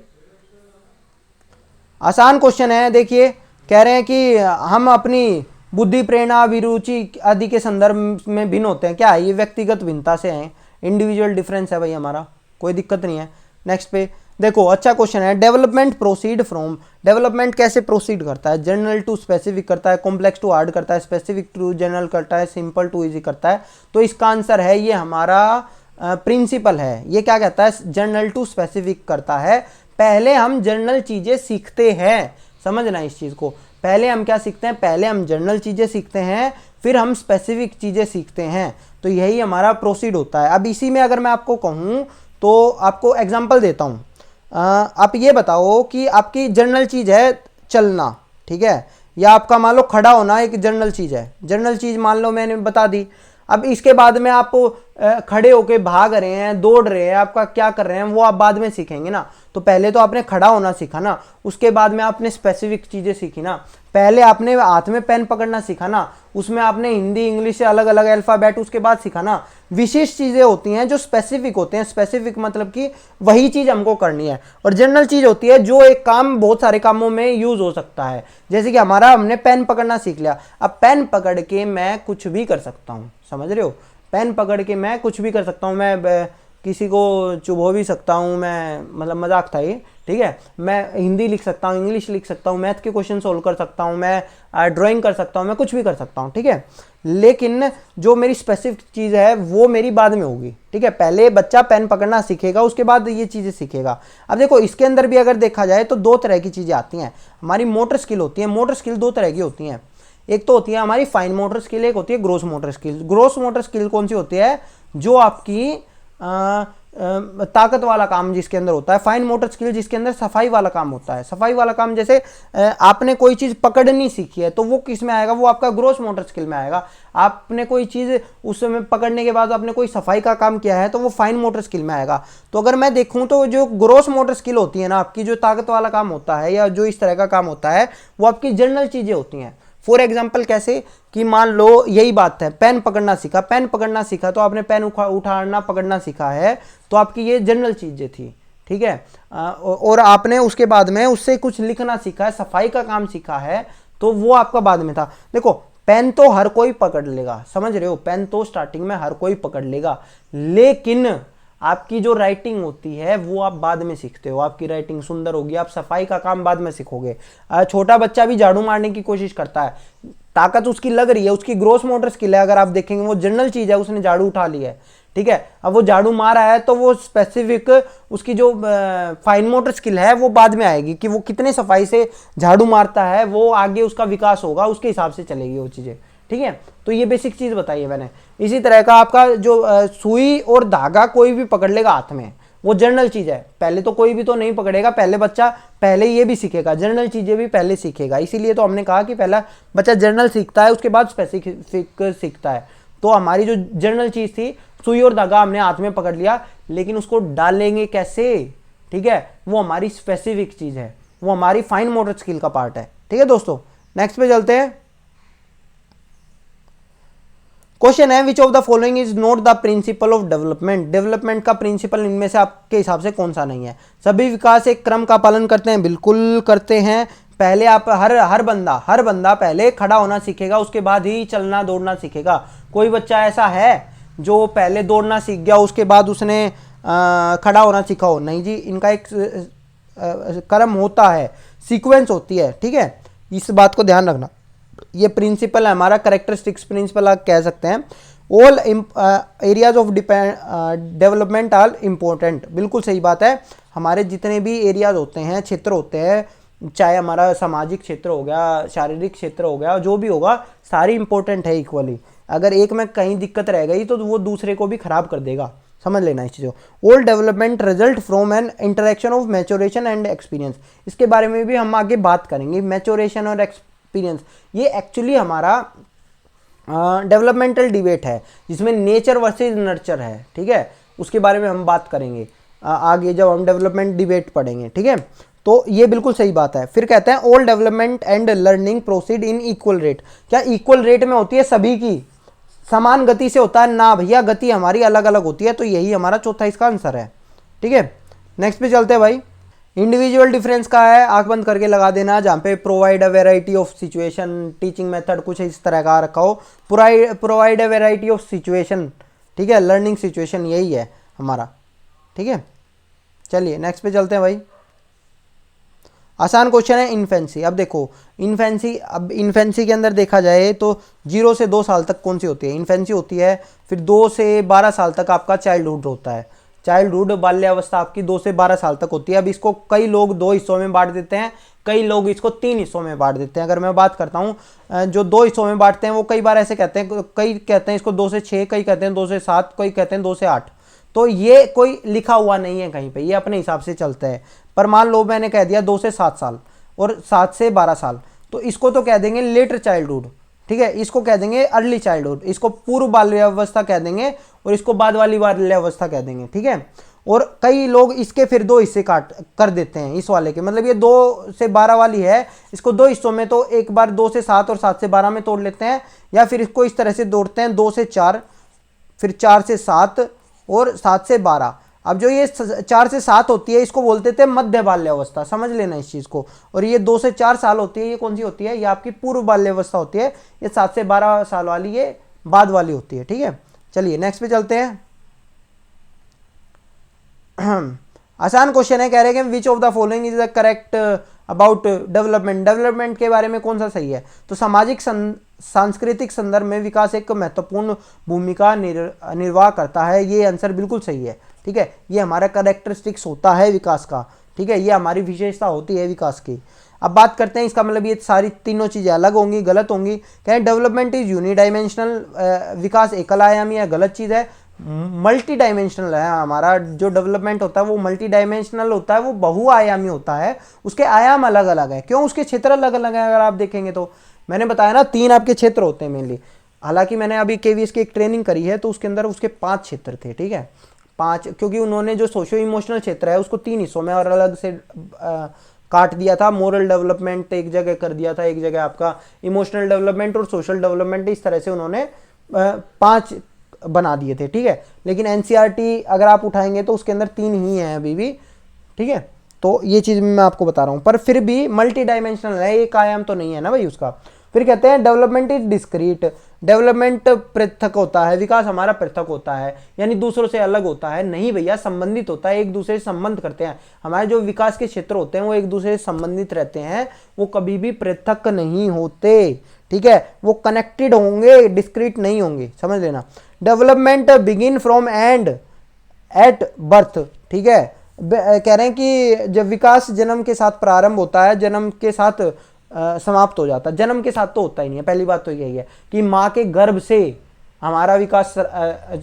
आसान क्वेश्चन है, देखिए कह रहे हैं कि हम अपनी बुद्धि, प्रेरणा, अभिरुचि आदि के संदर्भ में भिन्न होते हैं। क्या है, ये व्यक्तिगत भिन्नता से है, इंडिविजुअल डिफरेंस है भाई हमारा, कोई दिक्कत नहीं है। नेक्स्ट पे देखो अच्छा क्वेश्चन है, डेवलपमेंट प्रोसीड फ्रॉम, डेवलपमेंट कैसे प्रोसीड करता है, जनरल टू स्पेसिफिक करता है, कॉम्प्लेक्स टू हार्ड करता है, स्पेसिफिक टू जनरल करता है, सिंपल टू इजी करता है। तो इसका आंसर है ये हमारा प्रिंसिपल है, ये क्या कहता है, जनरल टू स्पेसिफिक करता है। पहले हम जनरल चीजें सीखते हैं, समझना इस चीज को, पहले हम क्या सीखते हैं, पहले हम जनरल चीजें सीखते हैं, फिर हम स्पेसिफिक चीजें सीखते हैं। तो यही हमारा प्रोसीड होता है। अब इसी में अगर मैं आपको कहूँ तो आपको एग्जाम्पल देता हूँ। आप ये बताओ कि आपकी जनरल चीज है चलना, ठीक है, या आपका मान लो खड़ा होना एक जनरल चीज है, जनरल चीज मान लो मैंने बता दी। अब इसके बाद में आप खड़े होके भाग रहे हैं, दौड़ रहे हैं, आपका क्या कर रहे हैं वो आप बाद में सीखेंगे ना। तो पहले तो आपने खड़ा होना सीखा ना, उसके बाद में आपने स्पेसिफिक चीजें सीखी ना। पहले आपने हाथ में पेन पकड़ना सीखा ना, उसमें आपने हिंदी इंग्लिश से अलग अलग अल्फाबेट उसके बाद सीखा ना। विशेष चीजें होती हैं जो स्पेसिफिक होते हैं, स्पेसिफिक मतलब कि वही चीज हमको करनी है। और जनरल चीज होती है जो एक काम बहुत सारे कामों में यूज हो सकता है। जैसे कि हमने पेन पकड़ना सीख लिया, अब पेन पकड़ के मैं कुछ भी कर सकता हूँ, समझ रहे हो, पेन पकड़ के मैं कुछ भी कर सकता हूँ, मैं किसी को चुभो भी सकता हूँ, मैं मतलब मजाक था ये, ठीक है, मैं हिंदी लिख सकता हूँ, इंग्लिश लिख सकता हूँ, मैथ के क्वेश्चन सोल्व कर सकता हूँ, मैं ड्राइंग कर सकता हूँ, मैं कुछ भी कर सकता हूँ, ठीक है। लेकिन जो मेरी स्पेसिफिक चीज़ है वो मेरी बाद में होगी, ठीक है। पहले बच्चा पेन पकड़ना सीखेगा, उसके बाद ये चीज़ें सीखेगा। अब देखो इसके अंदर भी अगर देखा जाए तो दो तरह की चीज़ें आती हैं। हमारी मोटर स्किल होती है, मोटर स्किल दो तरह की होती हैं। एक तो होती है हमारी फाइन मोटर स्किल, एक होती है gross motor skill. Gross motor skill कौन सी होती है, जो आपकी ताकत वाला काम जिसके अंदर होता है। फाइन मोटर स्किल जिसके अंदर सफाई वाला काम होता है। सफाई वाला काम जैसे आपने कोई चीज पकड़नी सीखी है तो वो किस में आएगा, वो आपका ग्रोस मोटर स्किल में आएगा। आपने कोई चीज उसमें पकड़ने के बाद आपने कोई सफाई का काम किया है तो वो फाइन मोटर स्किल में आएगा। तो अगर मैं देखूं तो जो ग्रोस मोटर स्किल होती है ना आपकी, जो ताकत वाला काम होता है या जो इस तरह का काम होता है, वो आपकी जनरल चीजें होती हैं। फॉर एग्जाम्पल कैसे कि मान लो यही बात है, पेन पकड़ना सीखा, पेन पकड़ना सीखा तो आपने पेन उठाना पकड़ना सीखा है, तो आपकी ये जनरल चीजें थी, ठीक है। और आपने उसके बाद में उससे कुछ लिखना सीखा है, सफाई का काम सीखा है, तो वो आपका बाद में था। देखो पेन तो हर कोई पकड़ लेगा, समझ रहे हो, पेन तो स्टार्टिंग में हर कोई पकड़ लेगा, लेकिन आपकी जो राइटिंग होती है वो आप बाद में सीखते हो। आपकी राइटिंग सुंदर होगी, आप सफाई का काम बाद में सीखोगे। छोटा बच्चा भी झाड़ू मारने की कोशिश करता है, ताकत उसकी लग रही है, उसकी ग्रोस मोटर स्किल है, अगर आप देखेंगे वो जनरल चीज है, उसने झाड़ू उठा लिया है, ठीक है। अब वो झाड़ू मारा है तो वो स्पेसिफिक उसकी जो फाइन मोटर स्किल है वो बाद में आएगी, कि वो कितने सफाई से झाड़ू मारता है, वो आगे उसका विकास होगा, उसके हिसाब से चलेगी वो चीजें, ठीक है। तो ये बेसिक चीज बताई है मैंने। इसी तरह का आपका जो सुई और धागा कोई भी पकड़ लेगा हाथ में, वो जनरल चीज है। पहले तो कोई भी तो नहीं पकड़ेगा, पहले बच्चा पहले ये भी सीखेगा, जनरल चीजें भी पहले सीखेगा। इसीलिए तो हमने कहा कि पहला बच्चा जनरल सीखता है, उसके बाद स्पेसिफिक सीखता है। तो हमारी जो जनरल चीज थी सुई और धागा हमने हाथ में पकड़ लिया, लेकिन उसको डालेंगे कैसे, ठीक है, वो हमारी स्पेसिफिक चीज है, वो हमारी फाइन मोटर स्किल का पार्ट है, ठीक है दोस्तों। नेक्स्ट पे चलते हैं। क्वेश्चन है which of the following is not the principal of development. Development का प्रिंसिपल इनमें से आपके हिसाब से कौन सा नहीं है। सभी विकास एक क्रम का पालन करते हैं, बिल्कुल करते हैं। पहले आप हर बंदा पहले खड़ा होना सीखेगा, उसके बाद ही चलना दौड़ना सीखेगा। कोई बच्चा ऐसा है जो पहले दौड़ना सीख गया उसके बाद उसने खड़ा होना सीखा हो, नहीं जी, इनका एक क्रम होता है, सीक्वेंस होती है, ठीक है। इस बात को ध्यान रखना, ये प्रिंसिपल है हमारा, कैरेक्टरिस्टिक्स प्रिंसिपल आप कह सकते हैं। All areas of development are important, बिल्कुल सही बात है। हमारे जितने भी एरियाज होते हैं, क्षेत्र होते हैं, चाहे हमारा सामाजिक क्षेत्र हो गया, शारीरिक क्षेत्र हो गया, जो भी होगा सारी इंपॉर्टेंट है इक्वली। अगर एक में कहीं दिक्कत रह गई तो वो दूसरे को भी खराब कर देगा, समझ लेना इस चीज़ को। All development result from N interaction of maturation and experience, इसके बारे में भी हम आगे बात करेंगे। मैच्योरेशन और एक्सपीरियंस ये एक्चुअली हमारा डेवलपमेंटल डिबेट है, जिसमें नेचर वर्सेस नर्चर है, ठीक है। उसके बारे में हम बात करेंगे आगे जब हम डेवलपमेंट डिबेट पढ़ेंगे, ठीक है। तो ये बिल्कुल सही बात है। फिर कहते हैं all development and learning proceed in equal rate. क्या इक्वल रेट में होती है, सभी की समान गति से होता है ना भैया, गति हमारी अलग अलग होती है। तो यही हमारा चौथा इसका आंसर है, ठीक है। नेक्स्ट पे चलते हैं भाई। इंडिविजुअल डिफरेंस का है, आंख बंद करके लगा देना, जहाँ पे provide a variety of situation, teaching method कुछ इस तरह का रखा हो, provide a variety of situation, ठीक है, लर्निंग सिचुएशन यही है हमारा, ठीक है। चलिए नेक्स्ट पे चलते हैं भाई। आसान क्वेश्चन है इन्फेंसी। अब देखो इन्फेंसी, अब इन्फेंसी के अंदर देखा जाए तो 0 से 2 साल तक कौन सी होती है, इन्फेंसी होती है। फिर 2 से 12 साल तक आपका चाइल्डहुड होता है। चाइल्डहुड बाल्यावस्था आपकी 2 से 12 साल तक होती है। अब इसको कई लोग 2 हिस्सों में बांट देते हैं, कई लोग इसको 3 हिस्सों में बांट देते हैं। अगर मैं बात करता हूँ जो 2 हिस्सों में बांटते हैं वो कई बार ऐसे कहते हैं, कई कहते हैं इसको 2 से 6, कई कहते हैं 2 से 7, कई कहते हैं 2 से 8। तो ये कोई लिखा हुआ नहीं है कहीं पे, ये अपने हिसाब से चलता है। पर मान लो मैंने कह दिया 2 से 7 साल और 7 से 12 साल, तो इसको तो कह देंगे लेटर चाइल्डहुड, ठीक है। इसको कह देंगे अर्ली चाइल्डहुड, इसको पूर्व बाल्यावस्था कह देंगे और इसको बाद वाली बाल्यावस्था कह देंगे, ठीक है। और कई लोग इसके फिर 2 हिस्से काट कर देते हैं इस वाले के, मतलब ये 2 से 12 वाली है, इसको 2 हिस्सों में तो एक बार 2 से 7 और 7 से 12 में तोड़ लेते हैं, या फिर इसको इस तरह से तोड़ते हैं 2 से 4, फिर 4 से 7 और 7 से 12। अब जो ये 4 से 7 होती है इसको बोलते थे मध्य बाल्यावस्था, समझ लेना इस चीज़ को। और ये 2 से 4 साल होती है, ये कौन सी होती है, ये आपकी पूर्व बाल्यावस्था होती है। ये 7 से 12 साल वाली ये बाद वाली होती है, ठीक है। चलिए नेक्स्ट पे चलते हैं। आसान क्वेश्चन है, कह रहे हैं कि which of the following is the correct about development. Development के बारे में कौन सा सही है, तो सामाजिक सांस्कृतिक संदर्भ में विकास एक महत्वपूर्ण भूमिका निर्वाह करता है। ये आंसर बिल्कुल सही है, ठीक है। ये हमारा कैरेक्टरिस्टिक्स होता है विकास का, ठीक है, ये हमारी विशेषता होती है विकास की। अब बात करते हैं इसका मतलब ये सारी तीनों चीज़ें अलग होंगी, गलत होंगी। कहें डेवलपमेंट इज यूनिडायमेंशनल, विकास एकल आयामी है, गलत चीज़ है। मल्टी डायमेंशनल है, हमारा जो डेवलपमेंट होता है वो मल्टी डायमेंशनल होता है, वो बहुआयामी होता है, उसके आयाम अलग अलग है। क्यों, उसके क्षेत्र अलग अलग हैं। अगर आप देखेंगे तो मैंने बताया ना 3 आपके क्षेत्र होते हैं मेनली। हालांकि मैंने अभी केवीएस की एक ट्रेनिंग करी है तो उसके अंदर उसके 5 क्षेत्र थे, ठीक है, 5, क्योंकि उन्होंने जो सोशो इमोशनल क्षेत्र है उसको 3 हिस्सों में और अलग से काट दिया था। मोरल डेवलपमेंट एक जगह कर दिया था, एक जगह आपका इमोशनल डेवलपमेंट और सोशल डेवलपमेंट, इस तरह से उन्होंने 5 बना दिए थे, ठीक है। लेकिन एनसीईआरटी अगर आप उठाएंगे तो उसके अंदर 3 ही हैं अभी भी, ठीक है। तो ये चीज़ मैं आपको बता रहा हूँ, पर फिर भी मल्टी डायमेंशनल है, एक आयाम तो नहीं है ना भाई उसका। फिर कहते हैं डेवलपमेंट इज डिस्क्रीट। डेवलपमेंट पृथक होता है, विकास हमारा पृथक होता है, यानी दूसरों से अलग होता है। नहीं भैया, संबंधित होता है, एक दूसरे से संबंध करते हैं। हमारे जो विकास के क्षेत्र होते हैं वो एक दूसरे से संबंधित रहते हैं, वो कभी भी पृथक नहीं होते, ठीक है, वो कनेक्टेड होंगे, डिस्क्रीट नहीं होंगे, समझ लेना। Development begin from and at birth, ठीक है। कह रहे हैं कि जब विकास जन्म के साथ प्रारंभ होता है, जन्म के साथ समाप्त हो जाता है। जन्म के साथ तो होता ही नहीं है, पहली बात तो यही है कि माँ के गर्भ से हमारा विकास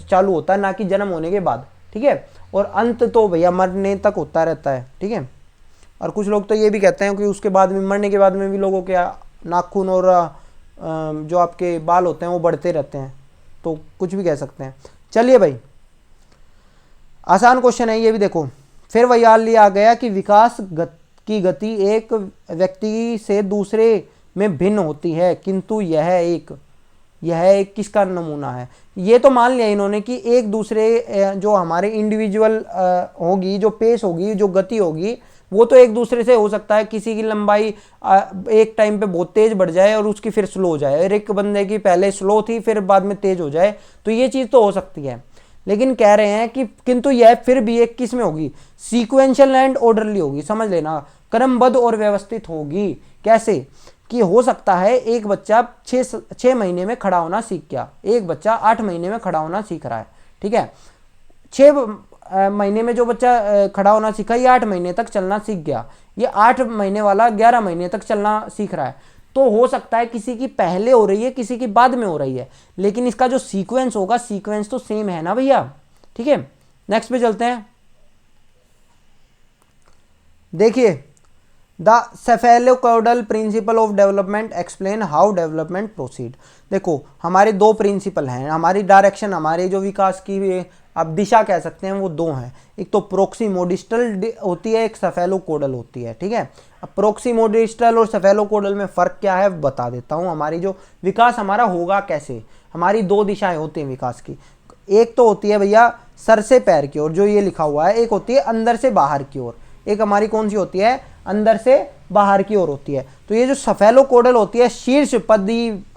चालू होता है, ना कि जन्म होने के बाद, ठीक है। और अंत तो भैया मरने तक होता रहता है, ठीक है। और कुछ लोग तो ये भी कहते हैं कि उसके बाद में, मरने के बाद में भी लोगों के नाखून और जो आपके बाल होते हैं वो बढ़ते रहते हैं, तो कुछ भी कह सकते हैं। चलिए भाई, आसान क्वेश्चन है ये भी, देखो फिर वही हाल लिया गया कि विकास की गति एक व्यक्ति से दूसरे में भिन्न होती है, किंतु यह एक किसका नमूना है। ये तो मान लिया इन्होंने कि एक दूसरे जो हमारे इंडिविजुअल होगी, जो पेस होगी, जो गति होगी, वो तो एक दूसरे से हो सकता है। किसी की लंबाई एक टाइम पे बहुत तेज बढ़ जाए और उसकी फिर स्लो हो जाए, और एक बंदे की पहले स्लो थी फिर बाद में तेज हो जाए, तो ये चीज़ तो हो सकती है। लेकिन कह रहे हैं कि किंतु यह फिर भी एक किस में होगी, सीक्वेंशियल एंड ऑर्डरली होगी, समझ लेना, क्रमबद्ध और व्यवस्थित होगी। कैसे कि हो सकता है एक बच्चा 6 महीने में खड़ा होना सीख गया, एक बच्चा 8 महीने में खड़ा होना सीख रहा है, ठीक है। 6 महीने में जो बच्चा खड़ा होना सीखा, ये 8 महीने तक चलना सीख गया, ये 8 महीने वाला 11 महीने तक चलना सीख रहा है। तो हो सकता है किसी की पहले हो रही है, किसी की बाद में हो रही है, लेकिन इसका जो सीक्वेंस होगा, सीक्वेंस तो सेम है ना भैया, ठीक है। नेक्स्ट पे चलते हैं। देखिए, the cephalocaudal principle of development explain how development proceed. देखो हमारे 2 प्रिंसिपल हैं, हमारी डायरेक्शन, हमारे जो विकास की आप दिशा कह सकते हैं, वो 2 हैं। एक तो प्रोक्सीमोडिस्टल होती है, एक सेफेलोकॉर्डल होती है, ठीक है। अब प्रोक्सीमोडिस्टल और सेफेलोकॉर्डल में फ़र्क क्या है बता देता हूँ। हमारी जो विकास हमारा होगा कैसे, हमारी 2 दिशाएं होती हैं विकास की। एक तो होती है भैया सर से पैर की ओर, जो ये लिखा हुआ है, एक होती है अंदर से बाहर की ओर, एक हमारी कौन सी होती है, अंदर से बाहर की ओर होती है। तो ये जो सेफेलोकॉर्डल होती है, शीर्ष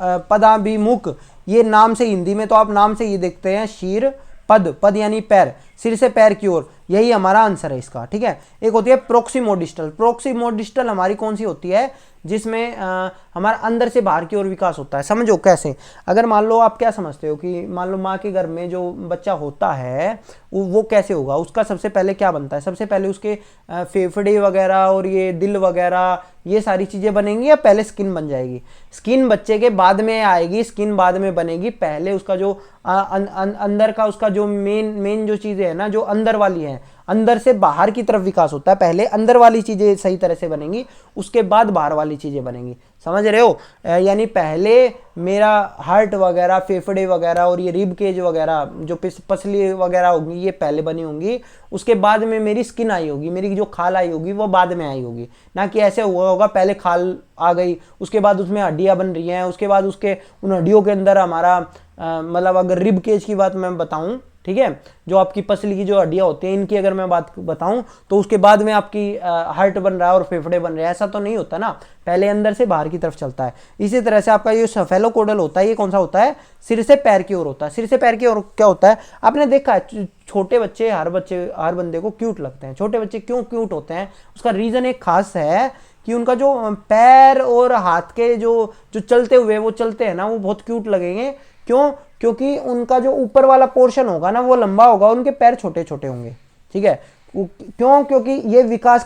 पदाभिमुख, ये नाम से हिंदी में तो आप नाम से ये देखते हैं शीर पद यानी पैर, सिर से पैर की ओर, यही हमारा आंसर है इसका, ठीक है। एक होती है प्रोक्सीमोडिस्टल। प्रोक्सीमोडिस्टल हमारी कौन सी होती है, जिसमें हमारा अंदर से बाहर की ओर विकास होता है। समझो कैसे, अगर मान लो आप क्या समझते हो कि मान लो माँ के गर्भ में जो बच्चा होता है वो कैसे होगा, उसका सबसे पहले क्या बनता है, सबसे पहले उसके फेफड़े वगैरह और ये दिल वगैरह ये सारी चीज़ें बनेंगी, या पहले स्किन बन जाएगी? स्किन बच्चे के बाद में आएगी, स्किन बाद में बनेगी। पहले उसका जो अंदर का उसका जो मेन जो चीज़ें है ना, जो अंदर वाली है, अंदर से बाहर की तरफ विकास होता है। पहले अंदर वाली चीज़ें सही तरह से बनेंगी, उसके बाद बाहर वाली चीज़ें बनेंगी। समझ रहे हो? यानी पहले मेरा हार्ट वगैरह, फेफड़े वगैरह और ये रिब केज वगैरह जो पसली वगैरह होगी, ये पहले बनी होंगी। उसके बाद में मेरी स्किन आई होगी, मेरी जो खाल आई होगी वो बाद में आई होगी। ना कि ऐसे हुआ होगा पहले खाल आ गई, उसके बाद उसमें हड्डियाँ बन रही हैं, उसके बाद उसके उन हड्डियों के अंदर हमारा मतलब अगर रिब केज की बात मैं बताऊं, ठीक है, जो आपकी पसली की जो हड्डियां होती हैं इनकी अगर मैं बात बताऊं, तो उसके बाद में आपकी हार्ट बन रहा है और फेफड़े बन रहे हैं, ऐसा तो नहीं होता ना। पहले अंदर से बाहर की तरफ चलता है। इसी तरह से आपका ये सेफेलोकोडल होता है, ये कौन सा होता है, सिर से पैर की ओर होता है। सिर से पैर की ओर क्या होता है, आपने देखा है छोटे बच्चे हर बंदे को क्यूट लगते हैं। छोटे बच्चे क्यों क्यूट होते हैं, उसका रीजन एक खास है कि उनका जो पैर और हाथ के जो चलते हुए वो चलते हैं ना, वो बहुत क्यूट लगेंगे। क्यों? क्योंकि उनका जो ऊपर वाला पोर्शन होगा ना वो लंबा होगा, उनके पैर छोटे छोटे होंगे, ठीक है। क्यों? क्योंकि ये विकास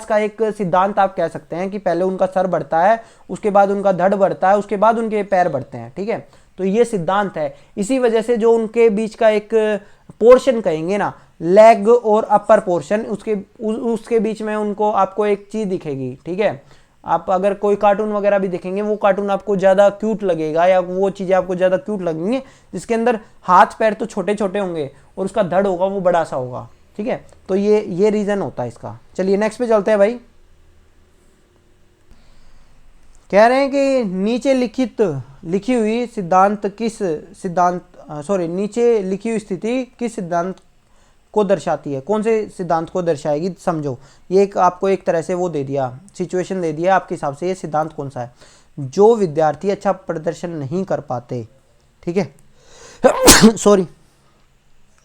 का एक सिद्धांत आप कह सकते हैं कि पहले उनका सर बढ़ता है, उसके बाद उनका धड़ बढ़ता है, उसके बाद उनके पैर बढ़ते हैं, ठीक है। तो ये सिद्धांत है। इसी वजह से जो उनके बीच का एक पोर्शन कहेंगे ना, लेग और अपर पोर्शन, उसके बीच में उनको आपको एक चीज दिखेगी, ठीक है। आप अगर कोई कार्टून वगैरह भी देखेंगे, वो कार्टून आपको ज़्यादा क्यूट लगेगा, या वो चीज़ें आपको ज़्यादा क्यूट लगेंगी जिसके अंदर हाथ पैर तो छोटे छोटे होंगे और उसका धड़ होगा वो बड़ा सा होगा, ठीक है। तो ये रीज़न होता है इसका। चलिए नेक्स्ट पे चलते हैं भाई। कह रहे हैं कि नीचे लिखी हुई स्थिति किस सिद्धांत को दर्शाती है? कौन से सिद्धांत को दर्शाएगी? समझो, ये आपको एक तरह से वो दे दिया, सिचुएशन दे दिया आपके हिसाब से। ये सिद्धांत कौन सा है? जो विद्यार्थी अच्छा प्रदर्शन नहीं कर पाते, ठीक है सॉरी,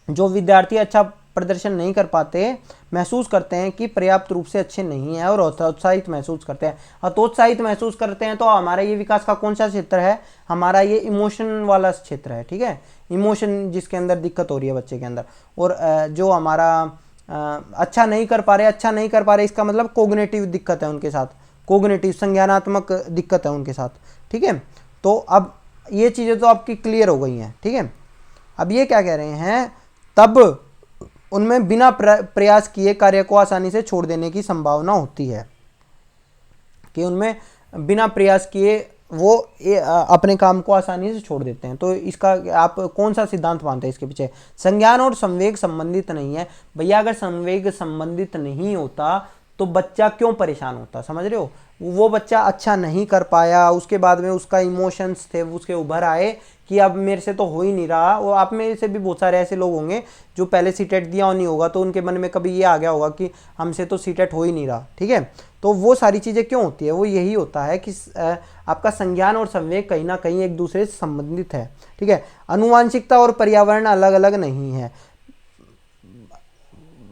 जो विद्यार्थी अच्छा प्रदर्शन नहीं कर पाते, महसूस करते हैं कि पर्याप्त रूप से अच्छे नहीं है और हतोत्साहित महसूस करते हैं। हतोत्साहित महसूस करते हैं तो हमारा ये विकास का कौन सा क्षेत्र है? हमारा ये इमोशन वाला क्षेत्र है, ठीक है। इमोशन जिसके अंदर दिक्कत हो रही है बच्चे के अंदर। और जो हमारा अच्छा नहीं कर पा रहे, इसका मतलब कोग्निटिव दिक्कत है उनके साथ, कोग्निटिव संज्ञानात्मक दिक्कत है उनके साथ, ठीक है। तो अब ये चीज़ें तो आपकी क्लियर हो गई हैं, ठीक है। अब ये क्या कह रहे हैं, तब उनमें बिना प्रयास किए कार्य को आसानी से छोड़ देने की संभावना होती है, कि उनमें बिना प्रयास किए वो अपने काम को आसानी से छोड़ देते हैं। तो इसका आप कौन सा सिद्धांत मानते हैं इसके पीछे? संज्ञान और संवेग संबंधित नहीं है। भैया अगर संवेग संबंधित नहीं होता तो बच्चा क्यों परेशान होता? समझ रहे हो? वो बच्चा अच्छा नहीं कर पाया, उसके बाद में उसका इमोशंस थे उसके उभर आए कि अब मेरे से तो हो ही नहीं रहा। वो आप में से भी बहुत सारे ऐसे लोग होंगे जो पहले सीटेट दिया नहीं होगा, तो उनके मन में कभी ये आ गया होगा कि हमसे तो सीटेट हो ही नहीं रहा, ठीक है। तो वो सारी चीज़ें क्यों होती है? वो यही होता है कि आपका संज्ञान और संवेग कहीं ना कहीं एक दूसरे से संबंधित है, ठीक है। आनुवांशिकता और पर्यावरण अलग अलग नहीं है,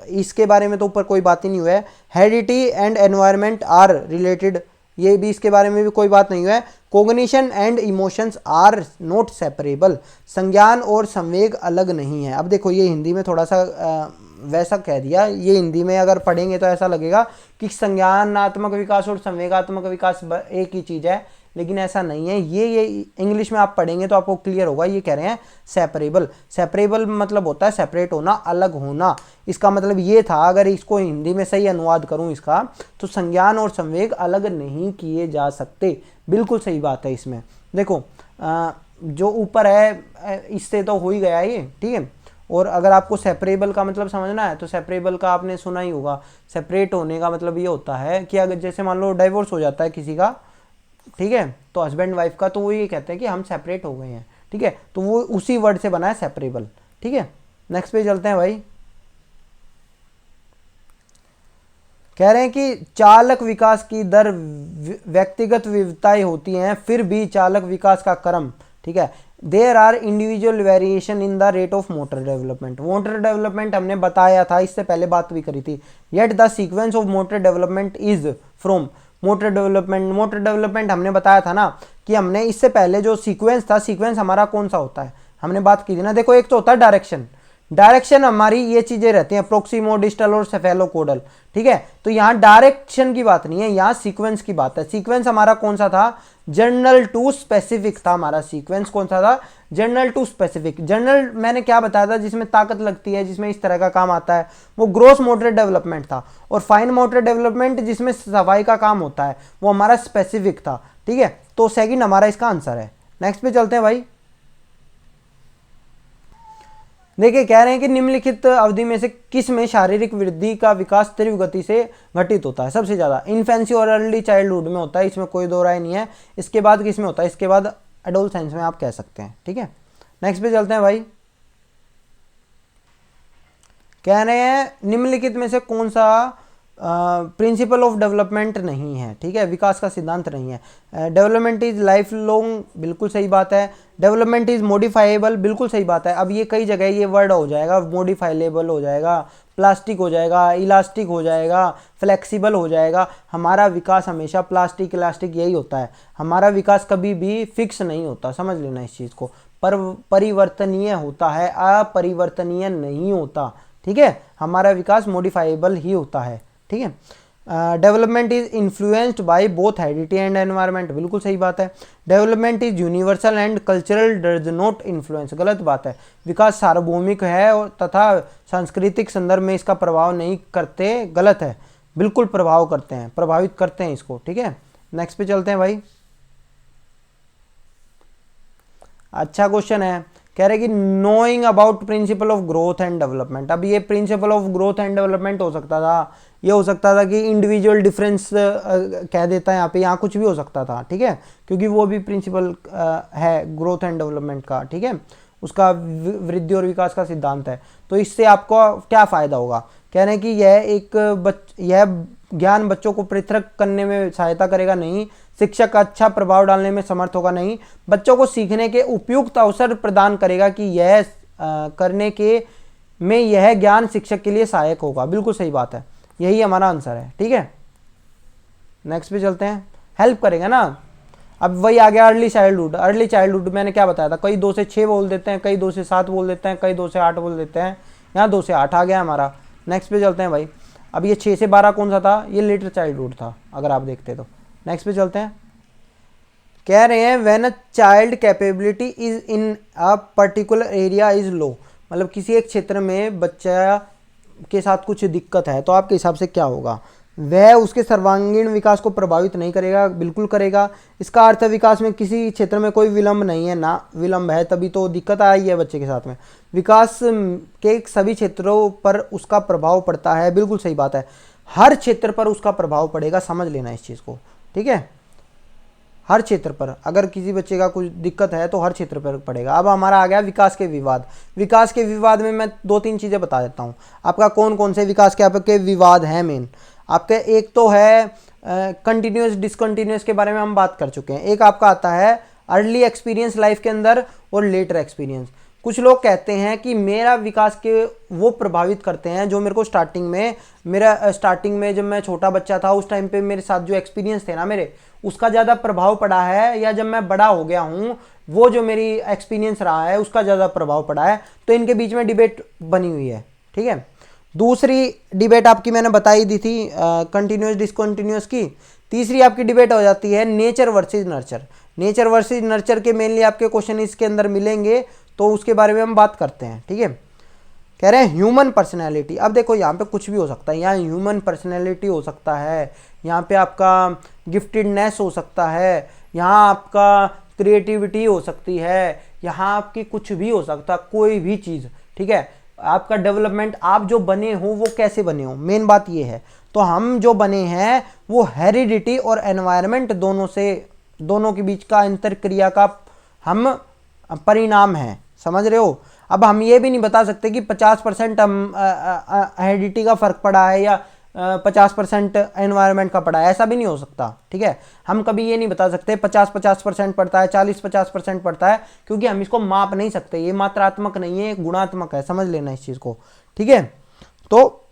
इसके बारे में तो ऊपर कोई बात ही नहीं हुआ है। Heredity and environment are related, ये भी इसके बारे में भी कोई बात नहीं हुआ है। Cognition and emotions are not separable, संज्ञान और संवेग अलग नहीं है। अब देखो ये हिंदी में थोड़ा सा वैसा कह दिया, ये हिंदी में अगर पढ़ेंगे तो ऐसा लगेगा कि संज्ञानात्मक विकास और संवेगात्मक विकास एक ही चीज़ है, लेकिन ऐसा नहीं है। ये इंग्लिश में आप पढ़ेंगे तो आपको क्लियर होगा। ये कह रहे हैं सेपरेबल मतलब होता है सेपरेट होना, अलग होना। इसका मतलब ये था, अगर इसको हिंदी में सही अनुवाद करूं इसका, तो संज्ञान और संवेग अलग नहीं किए जा सकते। बिल्कुल सही बात है इसमें। देखो जो ऊपर है इससे तो हो ही गया ये, ठीक है। और अगर आपको सेपरेबल का मतलब समझना है तो सेपरेबल का आपने सुना ही होगा। सेपरेट होने का मतलब ये होता है कि अगर जैसे मान लो डाइवोर्स हो जाता है किसी का, ठीक है, तो हस्बैंड वाइफ का, तो वो ये कहते हैं कि हम सेपरेट हो गए हैं, ठीक है। तो वो उसी वर्ड से बना है सेपरेबल, ठीक है। नेक्स्ट पे चलते हैं भाई। कह रहे हैं कि चालक विकास की दर व्यक्तिगत विविधताएं होती हैं, फिर भी चालक विकास का क्रम, ठीक है, there are individual variation in the rate of motor development. Motor development हमने बताया था, इससे पहले बात भी करी थी। Yet the sequence of motor development is from motor development. Motor development हमने बताया था ना कि हमने इससे पहले जो सीक्वेंस था, सीक्वेंस हमारा कौन सा होता है, हमने बात की थी ना। देखो, एक तो होता है डायरेक्शन। डायरेक्शन हमारी ये चीजें रहती हैं, प्रोक्सिमो, डिस्टल और सेफेलोकोडल, ठीक है। तो यहाँ डायरेक्शन की बात नहीं है, यहाँ सीक्वेंस की बात है। सीक्वेंस हमारा कौन सा था, जनरल टू स्पेसिफिक था हमारा सीक्वेंस। कौन सा था, जनरल टू स्पेसिफिक। जनरल मैंने क्या बताया था, जिसमें ताकत लगती है, जिसमें इस तरह का काम आता है, वो ग्रोस मोटर डेवलपमेंट था। और फाइन मोटर डेवलपमेंट जिसमें सफाई का काम होता है, वो हमारा स्पेसिफिक था, ठीक है। तो सेकंड हमारा इसका आंसर है। नेक्स्ट पे चलते हैं भाई। देखिए, कह रहे हैं कि निम्नलिखित अवधि में से किस में शारीरिक वृद्धि का विकास तीव्र गति से घटित होता है सबसे ज्यादा। इन्फेंसी और अर्ली चाइल्डहुड में होता है, इसमें कोई दो राय नहीं है। इसके बाद किस में होता है, इसके बाद एडोलसेंस में आप कह सकते हैं, ठीक है। नेक्स्ट पे चलते हैं भाई। कह रहे हैं निम्नलिखित में से कौन सा प्रिंसिपल ऑफ डेवलपमेंट नहीं है, ठीक है, विकास का सिद्धांत नहीं है। डेवलपमेंट इज लाइफ लॉन्ग, बिल्कुल सही बात है। डेवलपमेंट इज मॉडिफाइबल, बिल्कुल सही बात है। अब ये कई जगह ये वर्ड हो जाएगा, मॉडिफाइलेबल हो जाएगा, प्लास्टिक हो जाएगा, इलास्टिक हो जाएगा, फ्लेक्सिबल हो जाएगा। हमारा विकास हमेशा प्लास्टिक इलास्टिक यही होता है। हमारा विकास कभी भी फिक्स नहीं होता, समझ लेना इस चीज़ को। पर परिवर्तनीय होता है, अपरिवर्तनीय नहीं होता, ठीक है। हमारा विकास मॉडिफाइबल ही होता है, ठीक है। Development is influenced by both heredity and environment, बिल्कुल सही बात है। Development is universal and cultural does not influence, गलत बात है। विकास सार्वभौमिक है और तथा सांस्कृतिक संदर्भ में इसका प्रभाव नहीं करते, गलत है। बिल्कुल प्रभाव करते हैं, प्रभावित करते हैं इसको, ठीक है। नेक्स्ट पे चलते हैं भाई। अच्छा क्वेश्चन है, कह रहे कि knowing about principle of growth and development. अब ये principle of growth and development हो सकता था, ये हो सकता था कि इंडिविजुअल डिफरेंस कह देता है यहाँ पे, यहाँ कुछ भी हो सकता था, ठीक है, क्योंकि वो भी प्रिंसिपल है ग्रोथ एंड डेवलपमेंट का, ठीक है, उसका वृद्धि और विकास का सिद्धांत है। तो इससे आपको क्या फ़ायदा होगा, कह रहे हैं कि यह ज्ञान बच्चों को पृथक करने में सहायता करेगा नहीं, शिक्षक का अच्छा प्रभाव डालने में समर्थ होगा नहीं, बच्चों को सीखने के उपयुक्त अवसर प्रदान करेगा कि यह करने के में यह ज्ञान शिक्षक के लिए सहायक होगा। बिल्कुल सही बात है, यही हमारा आंसर है, ठीक है। नेक्स्ट पे चलते हैं। हेल्प करेगा ना, अब वही आ गया अर्ली चाइल्डहुड। अर्ली चाइल्डहुड मैंने क्या बताया था, कई 2 से 6 बोल देते हैं, कई 2 से 7 बोल देते हैं, कई 2 से 8 बोल देते हैं। यहाँ 2 से 8 आ गया हमारा। नेक्स्ट पे चलते हैं भाई। अब ये 6 से 12 कौन सा था, ये लेटर चाइल्डहुड था अगर आप देखते तो। नेक्स्ट पे चलते हैं। कह रहे हैं when a child capability is in a particular area is low, मतलब किसी एक क्षेत्र में बच्चा के साथ कुछ दिक्कत है, तो आपके हिसाब से क्या होगा, वह उसके सर्वांगीण विकास को प्रभावित नहीं करेगा, बिल्कुल करेगा। इसका अर्थ है विकास में किसी क्षेत्र में कोई विलंब नहीं है, ना विलंब है तभी तो दिक्कत आई है बच्चे के साथ में। विकास के सभी क्षेत्रों पर उसका प्रभाव पड़ता है, बिल्कुल सही बात है, हर क्षेत्र पर उसका प्रभाव पड़ेगा, समझ लेना इस चीज़ को, ठीक है। हर क्षेत्र पर अगर किसी बच्चे का कुछ दिक्कत है तो हर क्षेत्र पर पड़ेगा। अब हमारा आ गया विकास के विवाद। विकास के विवाद में मैं 2-3 चीज़ें बता देता हूँ आपका, कौन कौन से विकास के आपके विवाद हैं मेन। आपके एक तो है कंटिन्यूस डिसकंटिन्यूस के बारे में हम बात कर चुके हैं। एक आपका आता है अर्ली एक्सपीरियंस लाइफ के अंदर और लेटर एक्सपीरियंस। कुछ लोग कहते हैं कि मेरा विकास के वो प्रभावित करते हैं जो मेरे को स्टार्टिंग में जब मैं छोटा बच्चा था उस टाइम पे मेरे साथ जो एक्सपीरियंस थे ना मेरे, उसका ज़्यादा प्रभाव पड़ा है, या जब मैं बड़ा हो गया हूँ वो जो मेरी एक्सपीरियंस रहा है उसका ज़्यादा प्रभाव पड़ा है। तो इनके बीच में डिबेट बनी हुई है, ठीक है। दूसरी डिबेट आपकी मैंने बताई दी थी कंटिन्यूस डिसकंटिन्यूस की। तीसरी आपकी डिबेट हो जाती है nature versus nurture. Nature versus nurture के मेनली आपके क्वेश्चन इसके अंदर मिलेंगे, तो उसके बारे में हम बात करते हैं, ठीक है। कह रहे हैं ह्यूमन पर्सनैलिटी। अब देखो यहाँ पे कुछ भी हो सकता है, यहाँ ह्यूमन पर्सनैलिटी हो सकता है, यहाँ पे आपका गिफ्टेडनेस हो सकता है, यहाँ आपका क्रिएटिविटी हो सकती है, यहाँ आपकी कुछ भी हो सकता है, कोई भी चीज़, ठीक है। आपका डेवलपमेंट, आप जो बने हो वो कैसे बने हो, मेन बात ये है। तो हम जो बने हैं वो हेरिडिटी और एनवायरनमेंट दोनों के बीच का अंतरक्रिया का हम परिणाम है, समझ रहे हो। अब हम ये भी नहीं बता सकते कि 50% हम हेरिडिटी का फर्क पड़ा है या 50% एनवायरनमेंट का पड़ा है, ऐसा भी नहीं हो सकता। ठीक है, हम कभी ये नहीं बता सकते 50-50% पड़ता है, 40-50% पड़ता है, क्योंकि हम इसको माप नहीं सकते। ये मात्रात्मक नहीं है, गुणात्मक है, समझ लेना इस चीज़ को। ठीक है, तो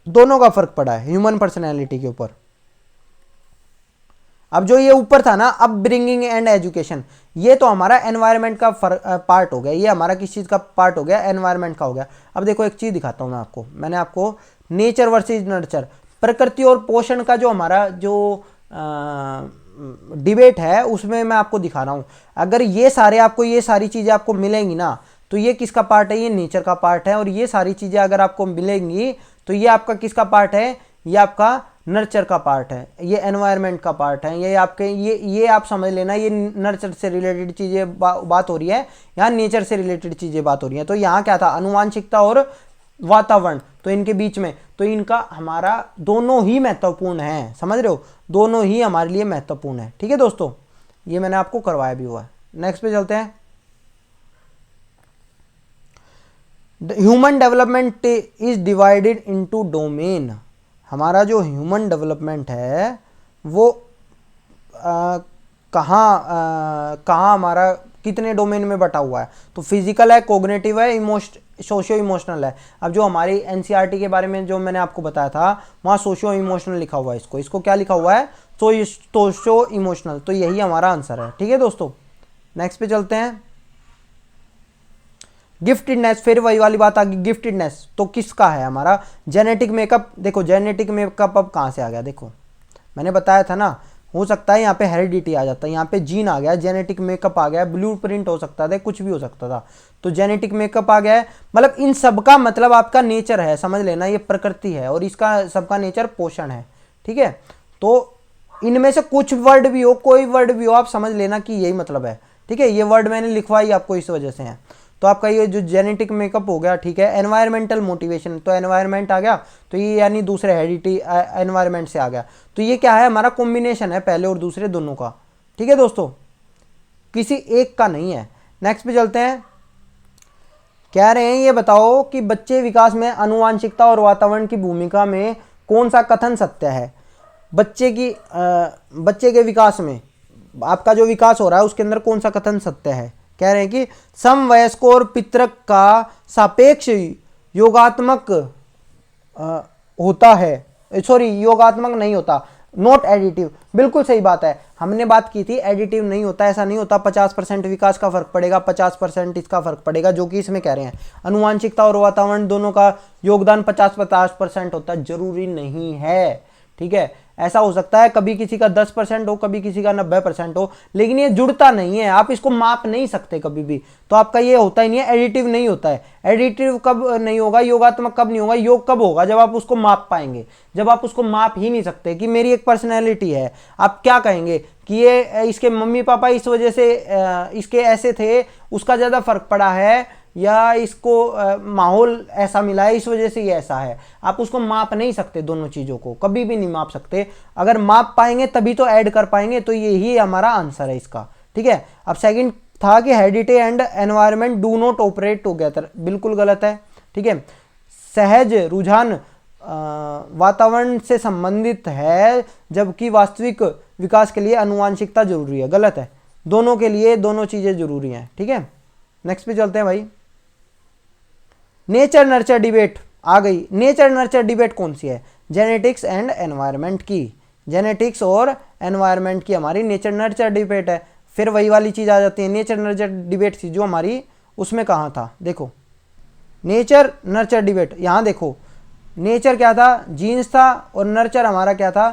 दोनों का फर्क पड़ा है ह्यूमन पर्सनैलिटी के ऊपर। अब जो ये ऊपर था ना, अपब्रिंगिंग एंड एजुकेशन, ये तो हमारा एनवायरनमेंट का पार्ट हो गया, ये हमारा किस चीज़ का पार्ट हो गया, एनवायरनमेंट का हो गया। अब देखो एक चीज़ दिखाता हूँ मैं आपको, मैंने आपको नेचर वर्सेस नर्चर, प्रकृति और पोषण का जो हमारा जो डिबेट है उसमें मैं आपको दिखा रहा हूँ। अगर ये सारे आपको ये सारी चीज़ें आपको मिलेंगी ना, तो ये किसका पार्ट है, ये नेचर का पार्ट है। और ये सारी चीज़ें अगर आपको मिलेंगी तो ये आपका किसका पार्ट है, ये आपका नर्चर का पार्ट है, ये एनवायरनमेंट का पार्ट है। ये आपके ये आप समझ लेना, ये नर्चर से रिलेटेड चीज़ें बात हो रही है, यहाँ नेचर से रिलेटेड चीज़ें बात हो रही हैं। तो यहाँ क्या था, आनुवांशिकता और वातावरण, तो इनके बीच में तो इनका हमारा दोनों ही महत्वपूर्ण है, समझ रहे हो, दोनों ही हमारे लिए महत्वपूर्ण है। ठीक है दोस्तों, ये मैंने आपको करवाया भी हुआ है। नेक्स्ट पे चलते हैं। Human development is divided into domain. हमारा जो ह्यूमन डेवलपमेंट है वो कहाँ हमारा कितने डोमेन में बटा हुआ है, तो फिजिकल है, कोग्निटिव है, सोशियो इमोशनल है। अब जो हमारी एनसीईआरटी के बारे में जो मैंने आपको बताया था, वहाँ सोशियो इमोशनल लिखा हुआ है, इसको क्या लिखा हुआ है, सोशियो इमोशनल, तो यही हमारा आंसर है। ठीक है दोस्तों, नेक्स्ट पे चलते हैं। गिफ्टेडनेस, फिर वही वाली बात आ गई, गिफ्टेडनेस तो किसका है, हमारा जेनेटिक मेकअप। देखो जेनेटिक मेकअप अब कहाँ से आ गया, देखो मैंने बताया था ना, हो सकता है यहाँ पे हेरिडिटी आ जाता है, यहाँ पे जीन आ गया, जेनेटिक मेकअप आ गया, ब्लूप्रिंट हो सकता था, कुछ भी हो सकता था, तो जेनेटिक मेकअप आ गया है। मतलब इन सब का मतलब आपका नेचर है, समझ लेना, ये प्रकृति है और इसका सबका नेचर पोषण है। ठीक है, तो इनमें से कुछ वर्ड भी हो, कोई वर्ड भी हो, आप समझ लेना कि यही मतलब है। ठीक है, ये वर्ड मैंने लिखवाई आपको इस वजह से है। तो आपका ये जो जेनेटिक मेकअप हो गया, ठीक है, एनवायरमेंटल मोटिवेशन, तो एनवायरमेंट आ गया, तो ये यानी दूसरे हेरिडिटी एनवायरमेंट से आ गया, तो ये क्या है, हमारा कॉम्बिनेशन है पहले और दूसरे दोनों का। ठीक है दोस्तों, किसी एक का नहीं है। नेक्स्ट पे चलते हैं। कह रहे हैं ये बताओ कि बच्चे विकास में आनुवांशिकता और वातावरण की भूमिका में कौन सा कथन सत्य है। बच्चे के विकास में, आपका जो विकास हो रहा है उसके अंदर कौन सा कथन सत्य है। कह रहे हैं कि समवयस्क और पितृक का सापेक्ष योगात्मक होता है, सॉरी योगात्मक नहीं होता, नॉट एडिटिव। बिल्कुल सही बात है, हमने बात की थी एडिटिव नहीं होता, ऐसा नहीं होता। 50% विकास का फर्क पड़ेगा, 50% इसका फर्क पड़ेगा, जो कि इसमें कह रहे हैं आनुवांशिकता और वातावरण दोनों का योगदान 50-50% होता है, जरूरी नहीं है। ठीक है, ऐसा हो सकता है कभी किसी का 10% हो, कभी किसी का 90% हो, लेकिन ये जुड़ता नहीं है, आप इसको माप नहीं सकते कभी भी। तो आपका ये होता ही नहीं है, एडिटिव नहीं होता है। एडिटिव कब नहीं होगा, योगात्मक कब नहीं होगा, योग कब होगा, जब आप उसको माप पाएंगे। जब आप उसको माप ही नहीं सकते कि मेरी एक पर्सनैलिटी है, आप क्या कहेंगे कि ये इसके मम्मी पापा इस वजह से इसके ऐसे थे, उसका ज़्यादा फर्क पड़ा है, या इसको माहौल ऐसा मिला है इस वजह से ये ऐसा है। आप उसको माप नहीं सकते, दोनों चीज़ों को कभी भी नहीं माप सकते। अगर माप पाएंगे तभी तो ऐड कर पाएंगे, तो यही हमारा आंसर है इसका। ठीक है, अब सेकंड था कि heredity and environment do not operate together, बिल्कुल गलत है। ठीक है, सहज रुझान वातावरण से संबंधित है, जबकि वास्तविक विकास के लिए आनुवांशिकता जरूरी है, गलत है। दोनों के लिए दोनों चीज़ें जरूरी हैं। ठीक है, नेक्स्ट पे चलते हैं भाई। नेचर नर्चर डिबेट आ गई। नेचर नर्चर डिबेट कौन सी है, जेनेटिक्स एंड एनवायरनमेंट की, जेनेटिक्स और एनवायरनमेंट की हमारी नेचर नर्चर डिबेट है। फिर वही वाली चीज़ आ जाती है, नेचर नर्चर डिबेट थी जो हमारी, उसमें कहाँ था, देखो नेचर नर्चर डिबेट, यहाँ देखो नेचर क्या था, जीन्स था, और नर्चर हमारा क्या था,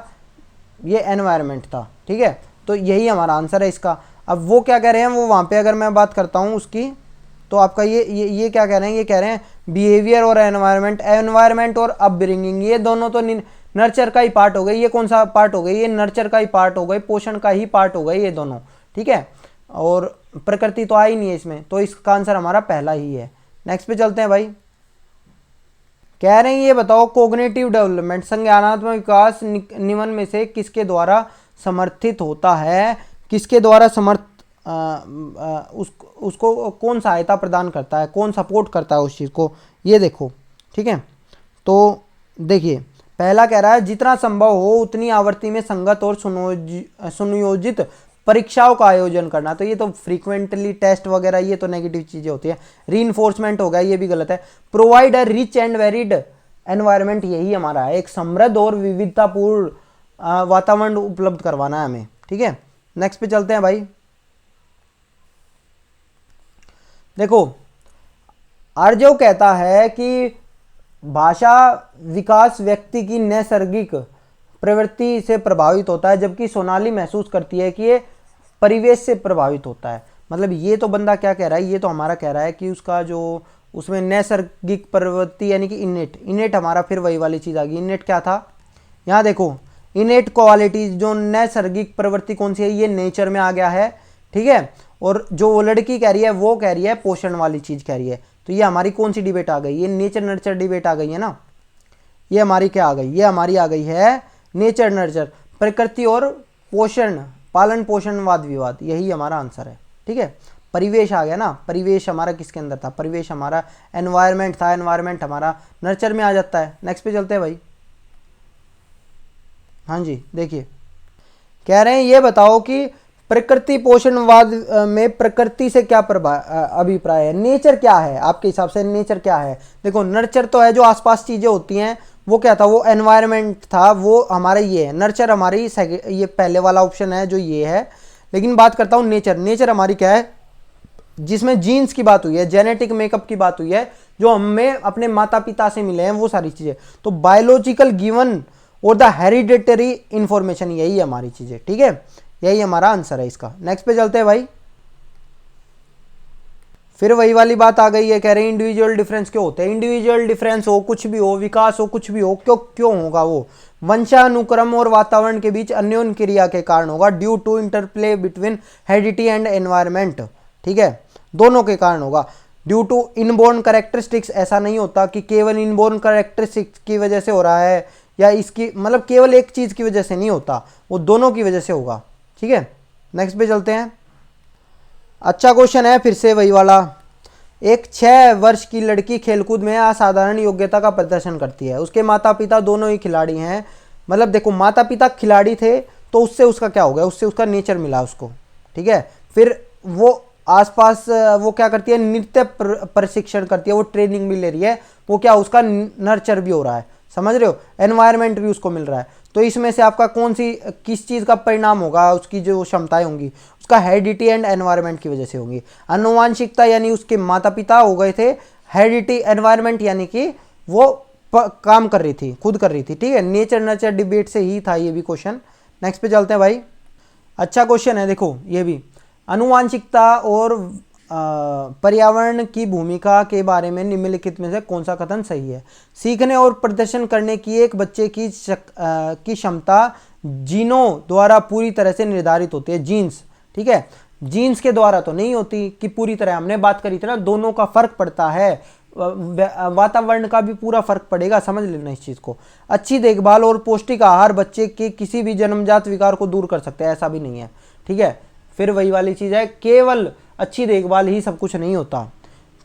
ये एनवायरनमेंट था। ठीक है, तो यही हमारा आंसर है इसका। अब वो क्या कह रहे हैं, वो वहाँ पे अगर मैं बात करता हूँ उसकी, तो आपका ये क्या कह रहे हैं, ये कह रहे हैं बिहेवियर और एनवायरनमेंट और अपब्रिंगिंग, ये दोनों तो नर्चर का ही पार्ट हो गई। ये कौन सा पार्ट हो गई, ये नर्चर का ही पार्ट हो गई, पोषण का ही पार्ट हो गई ये दोनों। ठीक है, और प्रकृति तो आई नहीं है इसमें, तो इसका आंसर हमारा पहला ही है। नेक्स्ट पे चलते हैं भाई। कह रहे हैं ये बताओ कोग्निटिव डेवलपमेंट, संज्ञानात्मक विकास निम्न में से किसके द्वारा समर्थित होता है, किसके द्वारा उसको कौन सहायता प्रदान करता है, कौन सपोर्ट करता है उस चीज़ को, ये देखो। ठीक है, तो देखिए पहला कह रहा है जितना संभव हो उतनी आवृत्ति में संगत और सुनियोजित परीक्षाओं का आयोजन करना। तो ये तो फ्रीक्वेंटली टेस्ट वगैरह ये तो नेगेटिव चीजें होती है। रीइंफोर्समेंट हो गया, ये भी गलत है। Provide a rich and varied environment, यही हमारा है, एक समृद्ध और विविधतापूर्ण वातावरण उपलब्ध करवाना है हमें, ठीक है। नेक्स्ट पे चलते हैं भाई। देखो आर्जव कहता है कि भाषा विकास व्यक्ति की नैसर्गिक प्रवृत्ति से प्रभावित होता है, जबकि सोनाली महसूस करती है कि ये परिवेश से प्रभावित होता है। मतलब ये तो बंदा क्या कह रहा है, ये तो हमारा कह रहा है कि उसका जो उसमें नैसर्गिक प्रवृत्ति यानी कि इनेट हमारा फिर वही वाली चीज़ आ गई। इनेट क्या था, यहाँ देखो इनेट क्वालिटी जो नैसर्गिक प्रवृत्ति कौन सी है, ये नेचर में आ गया है, ठीक है। और जो वो लड़की कह रही है वो कह रही है पोषण वाली चीज़ कह रही है। तो ये हमारी कौन सी डिबेट आ गई, ये नेचर नर्चर डिबेट आ गई है ना। ये हमारी क्या आ गई, ये हमारी आ गई है नेचर नर्चर, प्रकृति और पोषण, पालन पोषण वाद विवाद, यही हमारा आंसर है, ठीक है। परिवेश आ गया ना, परिवेश हमारा किसके अंदर था, परिवेश हमारा एनवायरनमेंट था, एनवायरनमेंट हमारा नर्चर में आ जाता है। नेक्स्ट पे चलते हैं भाई। हाँ जी देखिए कह रहे हैं ये बताओ कि प्रकृति पोषणवाद में प्रकृति से क्या अभिप्राय है, नेचर क्या है आपके हिसाब से, नेचर क्या है। देखो नर्चर तो है जो आसपास चीजें होती हैं, वो क्या था, वो एनवायरनमेंट था, वो हमारा ये है। नर्चर हमारी ये पहले वाला ऑप्शन है जो ये है। लेकिन बात करता हूँ नेचर, नेचर हमारी क्या है, जिसमें जीन्स की बात हुई है, जेनेटिक मेकअप की बात हुई है, जो हमें अपने माता पिता से मिले हैं वो सारी चीजें। तो बायोलॉजिकल गिवन और द हेरिडेटरी इंफॉर्मेशन, यही है हमारी चीजें, ठीक है, यही हमारा आंसर है इसका। नेक्स्ट पे चलते हैं भाई। फिर वही वाली बात आ गई है, कह रहे हैं इंडिविजुअल डिफरेंस क्यों होते हैं। इंडिविजुअल डिफरेंस हो, कुछ भी हो, विकास हो, कुछ भी हो, क्यों होगा वो, वंशानुक्रम और वातावरण के बीच अन्योन क्रिया के कारण होगा, due to interplay between heredity and environment, ठीक है, दोनों के कारण होगा। ड्यू टू इनबोर्न कैरेक्टरिस्टिक्स, ऐसा नहीं होता कि केवल इनबोर्न कैरेक्टरिस्टिक्स की वजह से हो रहा है, या इसकी मतलब केवल एक चीज की वजह से नहीं होता, वो दोनों की वजह से होगा, ठीक है। नेक्स्ट पे चलते हैं। अच्छा क्वेश्चन है फिर से वही वाला। एक 6 वर्ष की लड़की खेलकूद में असाधारण योग्यता का प्रदर्शन करती है, उसके माता पिता दोनों ही खिलाड़ी हैं। मतलब देखो माता पिता खिलाड़ी थे तो उससे उसका क्या हो गया, उससे उसका नेचर मिला उसको, ठीक है। फिर वो आसपास वो क्या करती है, नृत्य प्रशिक्षण करती है, वो ट्रेनिंग भी ले रही है, वो क्या उसका नर्चर भी हो रहा है, समझ रहे हो, एनवायरनमेंट भी उसको मिल रहा है। तो इसमें से आपका कौन सी किस चीज़ का परिणाम होगा, उसकी जो क्षमताएं होंगी उसका हेरिडिटी एंड एनवायरनमेंट की वजह से होंगी। आनुवांशिकता यानी उसके माता पिता हो गए थे, हेरिडिटी एनवायरनमेंट यानी कि वो काम कर रही थी, खुद कर रही थी, ठीक है। नेचर नर्चर डिबेट से ही था ये भी क्वेश्चन। नेक्स्ट पे चलते हैं भाई। अच्छा क्वेश्चन है देखो ये भी, आनुवांशिकता और पर्यावरण की भूमिका के बारे में निम्नलिखित में से कौन सा कथन सही है। सीखने और प्रदर्शन करने की एक बच्चे की क्षमता जीनों द्वारा पूरी तरह से निर्धारित होती है, जीन्स, ठीक है। जीन्स के द्वारा तो नहीं होती कि पूरी तरह, हमने बात करी थी ना, दोनों का फर्क पड़ता है, वातावरण का भी पूरा फर्क पड़ेगा, समझ लेना इस चीज को। अच्छी देखभाल और पौष्टिक आहार बच्चे के किसी भी जन्मजात विकार को दूर कर सकते हैं, ऐसा भी नहीं है, ठीक है। फिर वही वाली चीज है, केवल अच्छी देखभाल ही सब कुछ नहीं होता।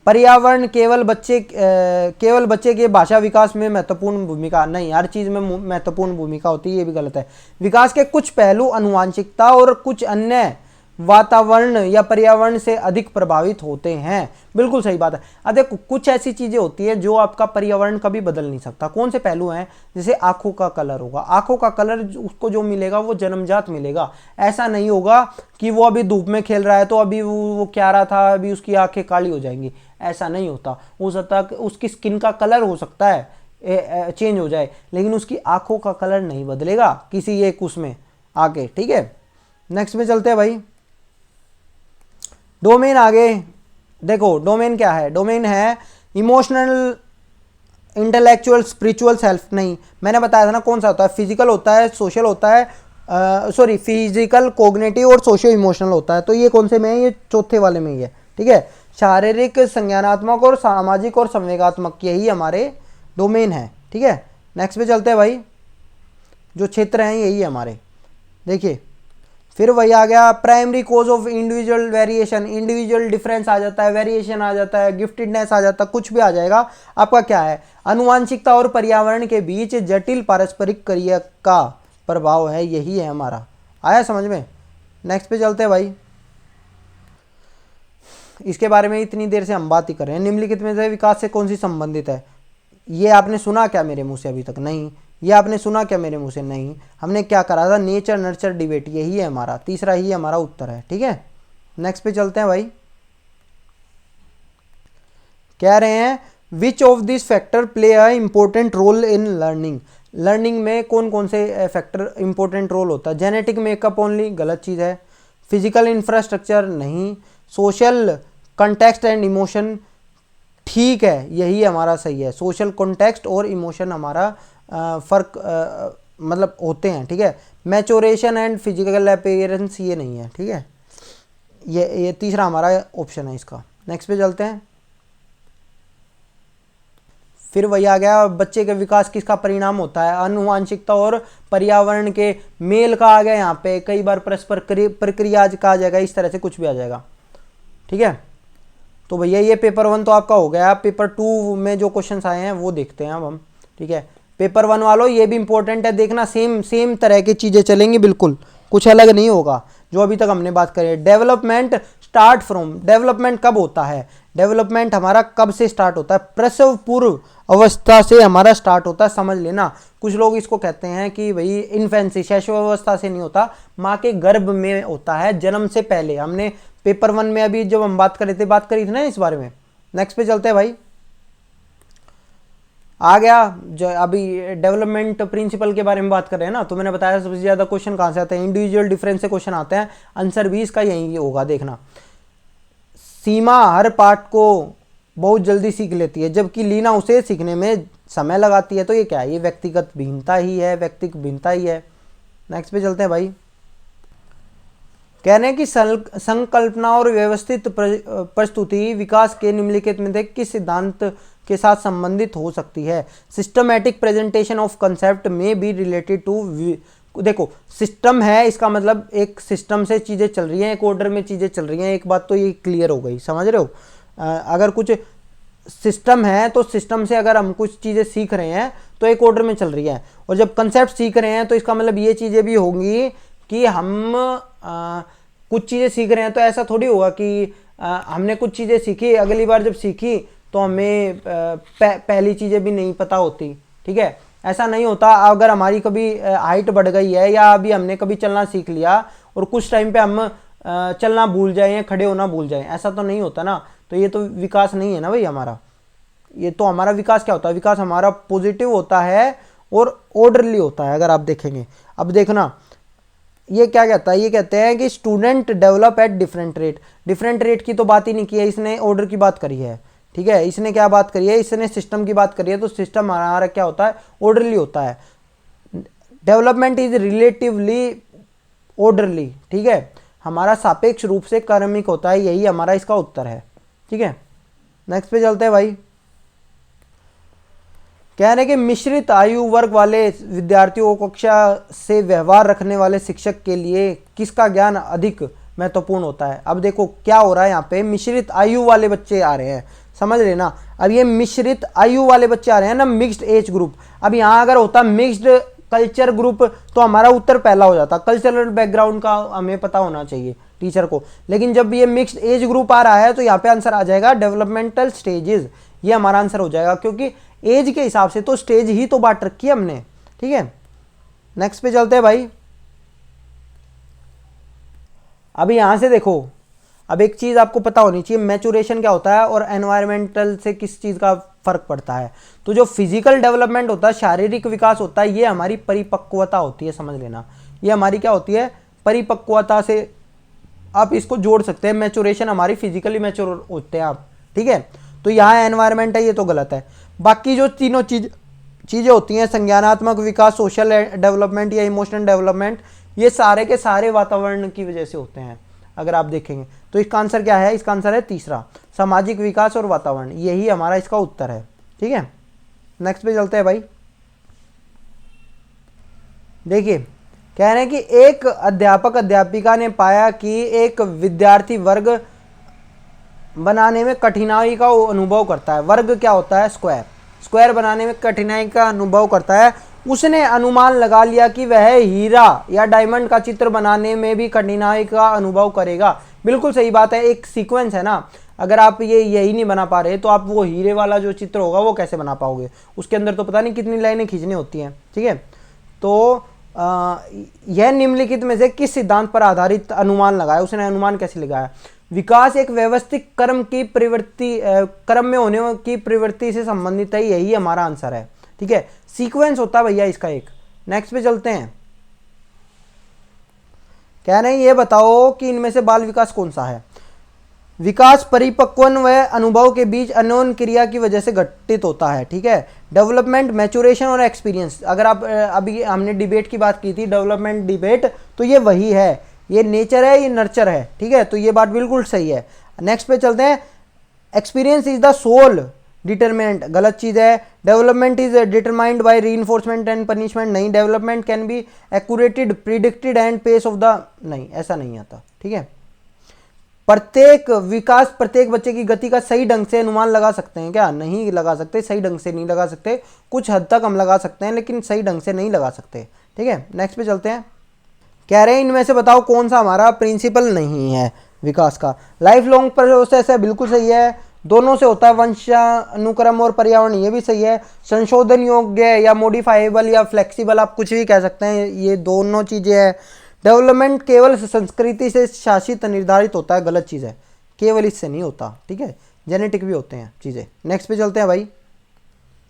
पर्यावरण केवल बच्चे के भाषा विकास में महत्वपूर्ण भूमिका नहीं, हर चीज में महत्वपूर्ण भूमिका होती है, ये भी गलत है। विकास के कुछ पहलू आनुवांशिकता और कुछ अन्य वातावरण या पर्यावरण से अधिक प्रभावित होते हैं, बिल्कुल सही बात है। अब देखो कुछ ऐसी चीजें होती है जो आपका पर्यावरण कभी बदल नहीं सकता। कौन से पहलू हैं, जैसे आंखों का कलर होगा, आंखों का कलर उसको जो मिलेगा वो जन्मजात मिलेगा, ऐसा नहीं होगा कि वो अभी धूप में खेल रहा है तो अभी वो क्या रहा था अभी उसकी आंखें काली हो जाएंगी, ऐसा नहीं होता। हो सकता है उसकी स्किन का कलर हो सकता है चेंज हो जाए, लेकिन उसकी आंखों का कलर नहीं बदलेगा किसी एक उसमें आके, ठीक है। नेक्स्ट में चलते हैं भाई। डोमेन आगे देखो, डोमेन क्या है, डोमेन है इमोशनल, इंटेलेक्चुअल, स्पिरिचुअल, सेल्फ। नहीं, मैंने बताया था ना कौन सा होता है, फिजिकल होता है, सोशल होता है, सॉरी फिजिकल, कोग्निटिव और सोशियो इमोशनल होता है। तो ये कौन से में है, ये चौथे वाले में ही है, ठीक है। शारीरिक, संज्ञानात्मक और सामाजिक और संवेगात्मक, यही हमारे डोमेन है, ठीक है। नेक्स्ट पे चलते हैं भाई। जो क्षेत्र हैं यही है हमारे, देखिए फिर वही आ गया primary cause of individual variation, individual difference आ जाता है, वेरिएशन आ जाता है, गिफ्टेडनेस आ जाता है, कुछ भी आ जाएगा। आपका क्या है, आनुवांशिकता और पर्यावरण के बीच जटिल पारस्परिक क्रिया का प्रभाव है, यही है हमारा। आया समझ में? नेक्स्ट पे चलते हैं भाई। इसके बारे में इतनी देर से हम बात ही कर रहे हैं। निम्नलिखित में से विकास से कौन सी संबंधित है? ये आपने सुना क्या मेरे मुंह से अभी तक? नहीं। ये आपने सुना क्या मेरे मुंह से? नहीं। हमने क्या करा था, नेचर नर्चर डिबेट, यही है हमारा तीसरा ही हमारा उत्तर है। ठीक है, नेक्स्ट पे चलते हैं भाई। कह रहे हैं which of this factor play a important role in learning. Learning में कौन कौन से फैक्टर इंपॉर्टेंट रोल होता है? जेनेटिक मेकअप ओनली, गलत चीज़ है। फिजिकल इंफ्रास्ट्रक्चर, नहीं। सोशल कंटेक्स्ट एंड इमोशन, ठीक है, यही हमारा सही है। सोशल कॉन्टेक्स्ट और इमोशन हमारा फ़र्क मतलब होते हैं। ठीक है, मैचोरेशन एंड फिजिकल अपीयरेंस ये नहीं है। ठीक है, ये तीसरा हमारा ऑप्शन है इसका। नेक्स्ट पे चलते हैं। फिर वही आ गया बच्चे के विकास किसका परिणाम होता है? आनुवांशिकता और पर्यावरण के मेल का आ गया यहाँ पे। कई बार परस्पर प्रक्रिया का आ जाएगा, इस तरह से कुछ भी आ जाएगा। ठीक है, तो भैया ये पेपर 1 तो आपका हो गया। पेपर 2 में जो क्वेश्चंस आए हैं वो देखते हैं अब हम। ठीक है, पेपर 1 वालों ये भी इंपॉर्टेंट है, देखना सेम तरह की चीज़ें चलेंगी, बिल्कुल कुछ अलग नहीं होगा जो अभी तक हमने बात करी है। डेवलपमेंट स्टार्ट फ्रॉम, डेवलपमेंट कब होता है? डेवलपमेंट हमारा कब से स्टार्ट होता है? प्रसव पूर्व अवस्था से हमारा स्टार्ट होता है, समझ लेना। कुछ लोग इसको कहते हैं कि भाई इन्फेंसी, शैशवावस्था से नहीं होता, माँ के गर्भ में होता है, जन्म से पहले। हमने पेपर 1 में अभी जब हम बात करी थी ना इस बारे में। नेक्स्ट पे चलते हैं भाई। आ गया जो अभी डेवलपमेंट प्रिंसिपल के बारे में बात कर रहे हैं ना, तो मैंने बताया सबसे ज़्यादा क्वेश्चन कहाँ से आते हैं? इंडिविजुअल डिफरेंस से क्वेश्चन आते हैं। आंसर भी इसका यही होगा, देखना। सीमा हर पाठ को बहुत जल्दी सीख लेती है, जबकि लीना उसे सीखने में समय लगाती है। तो ये क्या है? ये व्यक्तिगत भिन्नता ही है, व्यक्तिगत भिन्नता ही है। नेक्स्ट पे चलते हैं भाई। कहने की संकल्पना और व्यवस्थित प्रस्तुति विकास के निम्नलिखित में से किस सिद्धांत के साथ संबंधित हो सकती है? सिस्टमैटिक प्रेजेंटेशन ऑफ कंसेप्ट में बी रिलेटेड टू, देखो सिस्टम है, इसका मतलब एक सिस्टम से चीज़ें चल रही हैं, एक ऑर्डर में चीज़ें चल रही हैं। एक बात तो ये क्लियर हो गई, समझ रहे हो? अगर कुछ सिस्टम है तो सिस्टम से अगर हम कुछ चीज़ें सीख रहे हैं तो एक ऑर्डर में चल रही है, और जब कंसेप्ट सीख रहे हैं तो इसका मतलब ये चीज़ें भी होंगी कि हम कुछ चीज़ें सीख रहे हैं तो ऐसा थोड़ी होगा कि हमने कुछ चीज़ें सीखी, अगली बार जब सीखी तो हमें पहली चीज़ें भी नहीं पता होती। ठीक है, ऐसा नहीं होता। अगर हमारी कभी हाइट बढ़ गई है या अभी हमने कभी चलना सीख लिया और कुछ टाइम पे हम चलना भूल जाएं या खड़े होना भूल जाएं, ऐसा तो नहीं होता ना। तो ये तो विकास नहीं है ना भाई हमारा। ये तो हमारा विकास क्या होता है? विकास हमारा पॉजिटिव होता है और ऑर्डरली होता है। अगर आप देखेंगे, अब देखना ये क्या कहता है? ये कहते हैं कि student develop at different rate. Different rate की तो बात ही नहीं की है इसने, ऑर्डर की बात करी है। ठीक है, इसने क्या बात करी है? इसने सिस्टम की बात करी है। तो सिस्टम हमारा क्या होता है? ऑर्डरली होता है। Development is relatively orderly. ठीक है, हमारा सापेक्ष रूप से क्रमिक होता है, यही हमारा इसका उत्तर है। ठीक है, नेक्स्ट पे चलते हैं भाई। कह रहे कि मिश्रित आयु वर्ग वाले विद्यार्थियों को कक्षा से व्यवहार रखने वाले शिक्षक के लिए किसका ज्ञान अधिक महत्वपूर्ण होता है? अब देखो क्या हो रहा है यहाँ पे, मिश्रित आयु वाले बच्चे आ रहे हैं, समझ लेना। अब ये मिश्रित आयु वाले बच्चे आ रहे हैं ना, मिक्स्ड एज ग्रुप। अब यहाँ अगर होता मिक्स्ड कल्चर ग्रुप तो हमारा उत्तर पहला हो जाता। कल्चरल बैकग्राउंड का हमें पता होना चाहिए टीचर को, लेकिन जब ये मिक्स्ड एज ग्रुप आ रहा है तो यहाँ पे आंसर आ जाएगा डेवलपमेंटल स्टेजेस। ये हमारा आंसर हो जाएगा, क्योंकि एज के हिसाब से तो स्टेज ही तो बांट रखी है हमने। ठीक है, नेक्स्ट पे चलते हैं भाई। अभी यहां से देखो, अब एक चीज आपको पता होनी चाहिए, मैचुरेशन क्या होता है और एनवायरमेंटल से किस चीज का फर्क पड़ता है। तो जो फिजिकल डेवलपमेंट होता है, शारीरिक विकास होता है, ये हमारी परिपक्वता होती है, समझ लेना। ये हमारी क्या होती है? परिपक्वता से आप इसको जोड़ सकते हैं। मैचुरेशन हमारी फिजिकली मैच्योर होते हैं आप। ठीक है, तो यहाँ एनवायरमेंट है, ये तो गलत है। बाकी जो तीनों चीज़ें होती हैं, संज्ञानात्मक विकास, सोशल डेवलपमेंट या इमोशनल डेवलपमेंट, ये सारे के सारे वातावरण की वजह से होते हैं। अगर आप देखेंगे तो इसका आंसर क्या है? इसका आंसर है तीसरा, सामाजिक विकास और वातावरण, यही हमारा इसका उत्तर है। ठीक है, नेक्स्ट पे चलते हैं भाई। देखिए कह रहे हैं कि एक अध्यापक अध्यापिका ने पाया कि एक विद्यार्थी वर्ग बनाने में कठिनाई का अनुभव करता है। वर्ग क्या होता है? स्क्वायर। स्क्वायर बनाने में कठिनाई का अनुभव करता है। उसने अनुमान लगा लिया कि वह हीरा या डायमंड का चित्र बनाने में भी कठिनाई का अनुभव करेगा। बिल्कुल सही बात है, एक सीक्वेंस है ना। अगर आप यही नहीं बना पा रहे तो आप वो हीरे वाला जो चित्र होगा वो कैसे बना पाओगे? उसके अंदर तो पता नहीं कितनी लाइनें खींचनी होती हैं। ठीक है, तो यह निम्नलिखित में से किस सिद्धांत पर आधारित अनुमान लगाया? उसने अनुमान कैसे लगाया? विकास एक व्यवस्थित क्रम की प्रवृत्ति, क्रम में होने की प्रवृत्ति से संबंधित है। यही हमारा आंसर है। ठीक है, सीक्वेंस होता है भैया इसका एक। नेक्स्ट पे चलते हैं। कह रहे हैं ये बताओ कि इनमें से बाल विकास कौन सा है? विकास परिपक्वन व अनुभव के बीच अन्योन्य क्रिया की वजह से घटित होता है। ठीक है, डेवलपमेंट, मैच्योरेशन और एक्सपीरियंस। अगर आप अभी हमने डिबेट की बात की थी, डेवलपमेंट डिबेट, तो ये वही है। ये नेचर है, ये नर्चर है। ठीक है, तो ये बात बिल्कुल सही है। नेक्स्ट पे चलते हैं। Experience is the sole determinant, गलत चीज है। Development is determined by reinforcement and punishment, नहीं। Development can be accurated, predicted and pace of the, नहीं, ऐसा नहीं आता। ठीक है, प्रत्येक विकास, प्रत्येक बच्चे की गति का सही ढंग से अनुमान लगा सकते हैं क्या? नहीं लगा सकते, सही ढंग से नहीं लगा सकते। कुछ हद तक हम लगा सकते हैं लेकिन सही ढंग से नहीं लगा सकते। ठीक है, नेक्स्ट पे चलते हैं। कह रहे हैं इनमें से बताओ कौन सा हमारा प्रिंसिपल नहीं है विकास का? लाइफ लॉन्ग प्रोसेस है, बिल्कुल सही है। दोनों से होता है, वंशानुक्रम और पर्यावरण, ये भी सही है। संशोधन योग्य या मॉडिफाइबल या फ्लेक्सिबल, आप कुछ भी कह सकते हैं, ये दोनों चीजें हैं। डेवलपमेंट केवल संस्कृति से शासित निर्धारित होता है, गलत चीज़ है। केवल इससे नहीं होता। ठीक है, जेनेटिक भी होते हैं चीज़ें। नेक्स्ट पे चलते हैं भाई।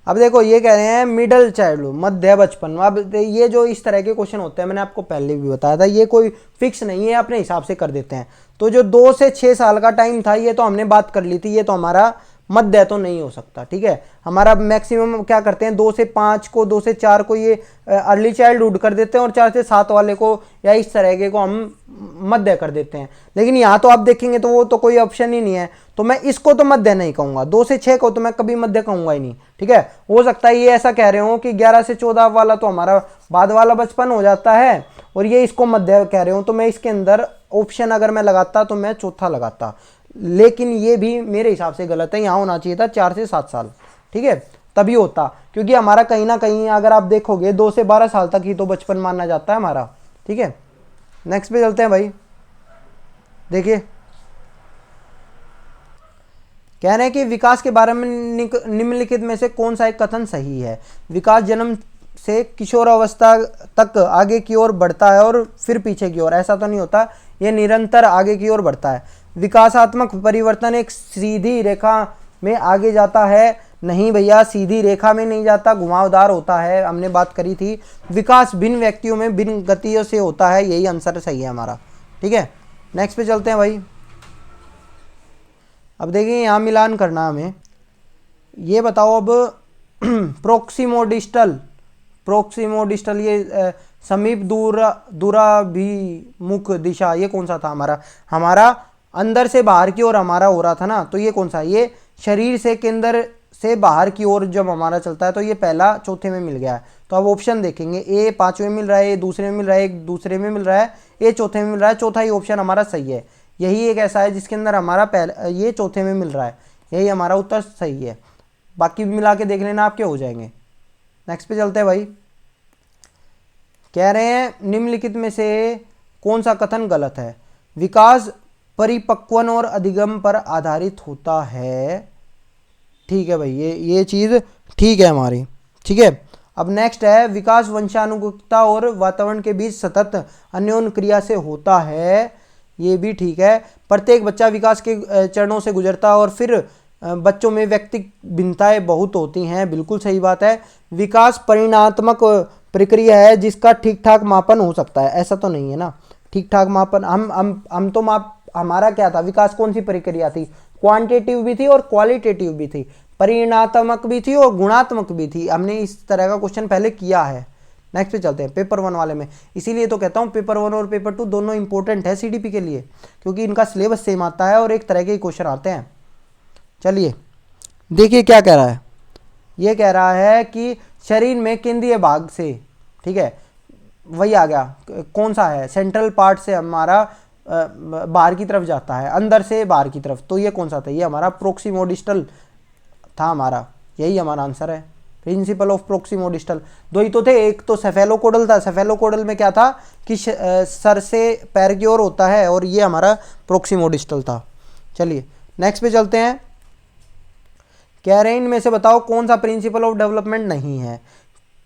अब देखो ये कह रहे हैं मिडल चाइल्डहुड, मध्य बचपन। अब ये जो इस तरह के क्वेश्चन होते हैं, मैंने आपको पहले भी बताया था, ये कोई फिक्स नहीं है, अपने हिसाब से कर देते हैं। तो जो 2 से 6 साल का टाइम था, ये तो हमने बात कर ली थी, ये तो हमारा मध्य तो नहीं हो सकता। ठीक है, हमारा मैक्सिमम क्या करते हैं, 2 से 5 को, 2 से 4 को ये अर्ली चाइल्डहुड कर देते हैं और 4 से 7 वाले को या इस तरह के को हम मध्य कर देते हैं। लेकिन यहाँ तो आप देखेंगे तो वो तो कोई ऑप्शन ही नहीं है, तो मैं इसको तो मध्य नहीं कहूँगा। 2 से 6 को तो मैं कभी मध्य कहूँगा ही नहीं। ठीक है, हो सकता है ये ऐसा कह रहे हो कि 11 से 14 वाला तो हमारा बाद वाला बचपन हो जाता है और ये इसको मध्य कह रहे हो, तो मैं इसके अंदर ऑप्शन अगर मैं लगाता तो मैं चौथा लगाता। लेकिन ये भी मेरे हिसाब से गलत है, यहाँ होना चाहिए था 4 से 7 साल। ठीक है, तभी होता, क्योंकि हमारा कहीं ना कहीं अगर आप देखोगे 2 से 12 साल तक ही तो बचपन माना जाता है हमारा। ठीक है, नेक्स्ट पे चलते हैं भाई। देखिए कह रहे हैं कि विकास के बारे में निम्नलिखित में से कौन सा एक कथन सही है? विकास जन्म से किशोरावस्था तक आगे की ओर बढ़ता है और फिर पीछे की ओर, ऐसा तो नहीं होता, ये निरंतर आगे की ओर बढ़ता है। विकासात्मक परिवर्तन एक सीधी रेखा में आगे जाता है, नहीं भैया, सीधी रेखा में नहीं जाता, घुमावदार होता है, हमने बात करी थी। विकास भिन्न व्यक्तियों में भिन्न गतियों से होता है, यही आंसर सही है हमारा। ठीक है, नेक्स्ट पे चलते हैं भाई। अब देखिए यहाँ मिलान करना हमें, ये बताओ अब प्रोक्सिमोडिस्टल, प्रोक्सिमोडिस्टल ये समीप दूराभिमुख दिशा, ये कौन सा था हमारा अंदर से बाहर की ओर हमारा हो रहा था ना, तो ये कौन सा? ये शरीर से केंद्र से बाहर की ओर जब हमारा चलता है तो ये पहला चौथे में मिल गया है। तो अब ऑप्शन देखेंगे, ए 5वें मिल रहा है, ए दूसरे में मिल रहा है, एक दूसरे में मिल रहा है, ए चौथे में मिल रहा है, चौथा ही ऑप्शन हमारा सही है। यही एक ऐसा है जिसके अंदर हमारा पहला ये चौथे में मिल रहा है, यही हमारा उत्तर सही है। बाकी मिला के देख लेना आपके हो जाएंगे। नेक्स्ट पे चलते हैं भाई। कह रहे हैं निम्नलिखित में से कौन सा कथन गलत है? विकास परिपक्वन और अधिगम पर आधारित होता है। ठीक है भाई, ये चीज़ ठीक है हमारी। ठीक है, अब नेक्स्ट है विकास वंशानुगतता और वातावरण के बीच सतत अन्योन्य क्रिया से होता है, ये भी ठीक है। प्रत्येक बच्चा विकास के चरणों से गुजरता है और फिर बच्चों में व्यक्तिगत भिन्नताएं बहुत होती हैं, बिल्कुल सही बात है। विकास परिणात्मक प्रक्रिया है जिसका ठीक ठाक मापन हो सकता है, ऐसा तो नहीं है ना। ठीक ठाक मापन हम तो हमारा क्या था, विकास कौन सी प्रक्रिया थी? क्वांटिटेटिव भी थी और क्वालिटेटिव भी थी, परिणात्मक भी थी और गुणात्मक भी थी। हमने इस तरह का क्वेश्चन पहले किया है। नेक्स्ट पे चलते हैं पेपर 1 वाले में। इसीलिए तो कहता हूँ पेपर 1 और पेपर 2 दोनों इंपॉर्टेंट है सीडीपी के लिए, क्योंकि इनका सिलेबस सेम आता है और एक तरह के क्वेश्चन आते हैं। चलिए देखिए क्या कह रहा है। ये कह रहा है कि शरीर में केंद्रीय भाग से, ठीक है, वही आ गया, कौन सा है, सेंट्रल पार्ट से हमारा बाहर की तरफ जाता है, अंदर से बाहर की तरफ, तो ये कौन सा था, ये हमारा प्रोक्सीमोडिस्टल था हमारा, यही हमारा आंसर है, प्रिंसिपल ऑफ प्रोक्सीमोडिस्टल। दो ही तो थे, एक तो सेफेलोकोडल था, सेफेलोकोडल में क्या था कि सर से पैर की ओर होता है, और ये हमारा प्रोक्सीमोडिस्टल था। चलिए नेक्स्ट पे चलते हैं। कह रहे हैं इनमें से बताओ कौन सा प्रिंसिपल ऑफ डेवलपमेंट नहीं है।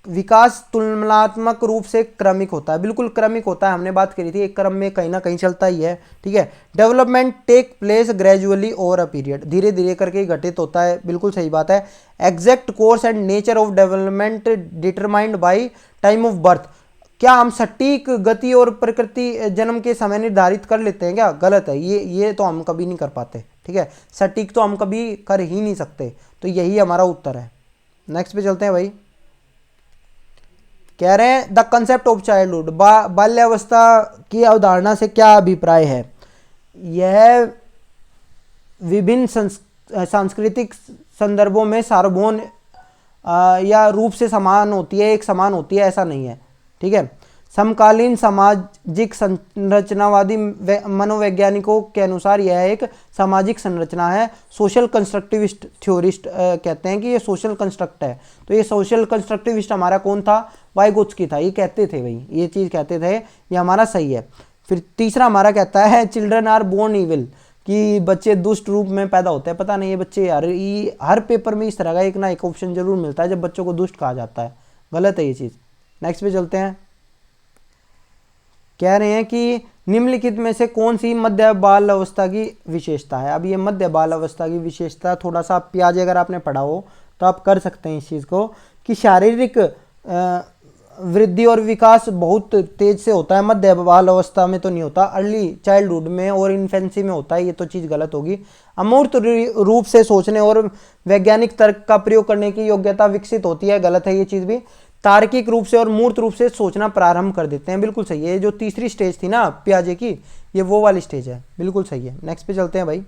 विकास तुलनात्मक रूप से क्रमिक होता है, बिल्कुल क्रमिक होता है, हमने बात करी थी, एक क्रम में कहीं ना कहीं चलता ही है, ठीक है। Development take place gradually over a period, धीरे धीरे करके घटित होता है, बिल्कुल सही बात है। Exact course and nature of development determined by time of birth, क्या हम सटीक गति और प्रकृति जन्म के समय निर्धारित कर लेते हैं क्या, गलत है, ये तो हम कभी नहीं कर पाते, ठीक है, सटीक तो हम कभी कर ही नहीं सकते, तो यही हमारा उत्तर है। नेक्स्ट पे चलते हैं भाई। कह रहे हैं द कंसेप्ट ऑफ चाइल्डहुड, बाल्यावस्था की अवधारणा से क्या अभिप्राय है। यह विभिन्न सांस्कृतिक संदर्भों में सार्वभौम या रूप से समान होती है, एक समान होती है, ऐसा नहीं है, ठीक है। समकालीन सामाजिक संरचनावादी मनोवैज्ञानिकों के अनुसार यह एक सामाजिक संरचना है। सोशल कंस्ट्रक्टिविस्ट थ्योरिस्ट कहते हैं कि ये सोशल कंस्ट्रक्ट है, तो ये सोशल कंस्ट्रक्टिविस्ट हमारा कौन था, वाइगोत्स्की था, ये कहते थे भाई, ये चीज़ कहते थे, ये हमारा सही है। फिर तीसरा हमारा कहता है चिल्ड्रन आर बोर्न इविल, कि बच्चे दुष्ट रूप में पैदा होते हैं। पता नहीं ये बच्चे यार, ये हर पेपर में इस तरह का एक ना एक ऑप्शन जरूर मिलता है जब बच्चों को दुष्ट कहा जाता है, गलत है ये चीज़। नेक्स्ट पे चलते हैं। कह रहे हैं कि निम्नलिखित में से कौन सी मध्य बाल अवस्था की विशेषता है। अब ये मध्य बाल अवस्था की विशेषता थोड़ा सा प्याज अगर आपने पढ़ा हो तो आप कर सकते हैं इस चीज़ को, कि शारीरिक वृद्धि और विकास बहुत तेज से होता है, मध्य बाल अवस्था में तो नहीं होता, अर्ली चाइल्डहुड में और इन्फेंसी में होता है, ये तो चीज़ गलत होगी। अमूर्त रूप से सोचने और वैज्ञानिक तर्क का प्रयोग करने की योग्यता विकसित होती है, गलत है ये चीज़ भी। तार्किक रूप से और मूर्त रूप से सोचना प्रारंभ कर देते हैं, बिल्कुल सही है। जो तीसरी स्टेज थी ना पियाजे की, ये वो वाली स्टेज है, बिल्कुल सही है। नेक्स्ट पे चलते हैं भाई।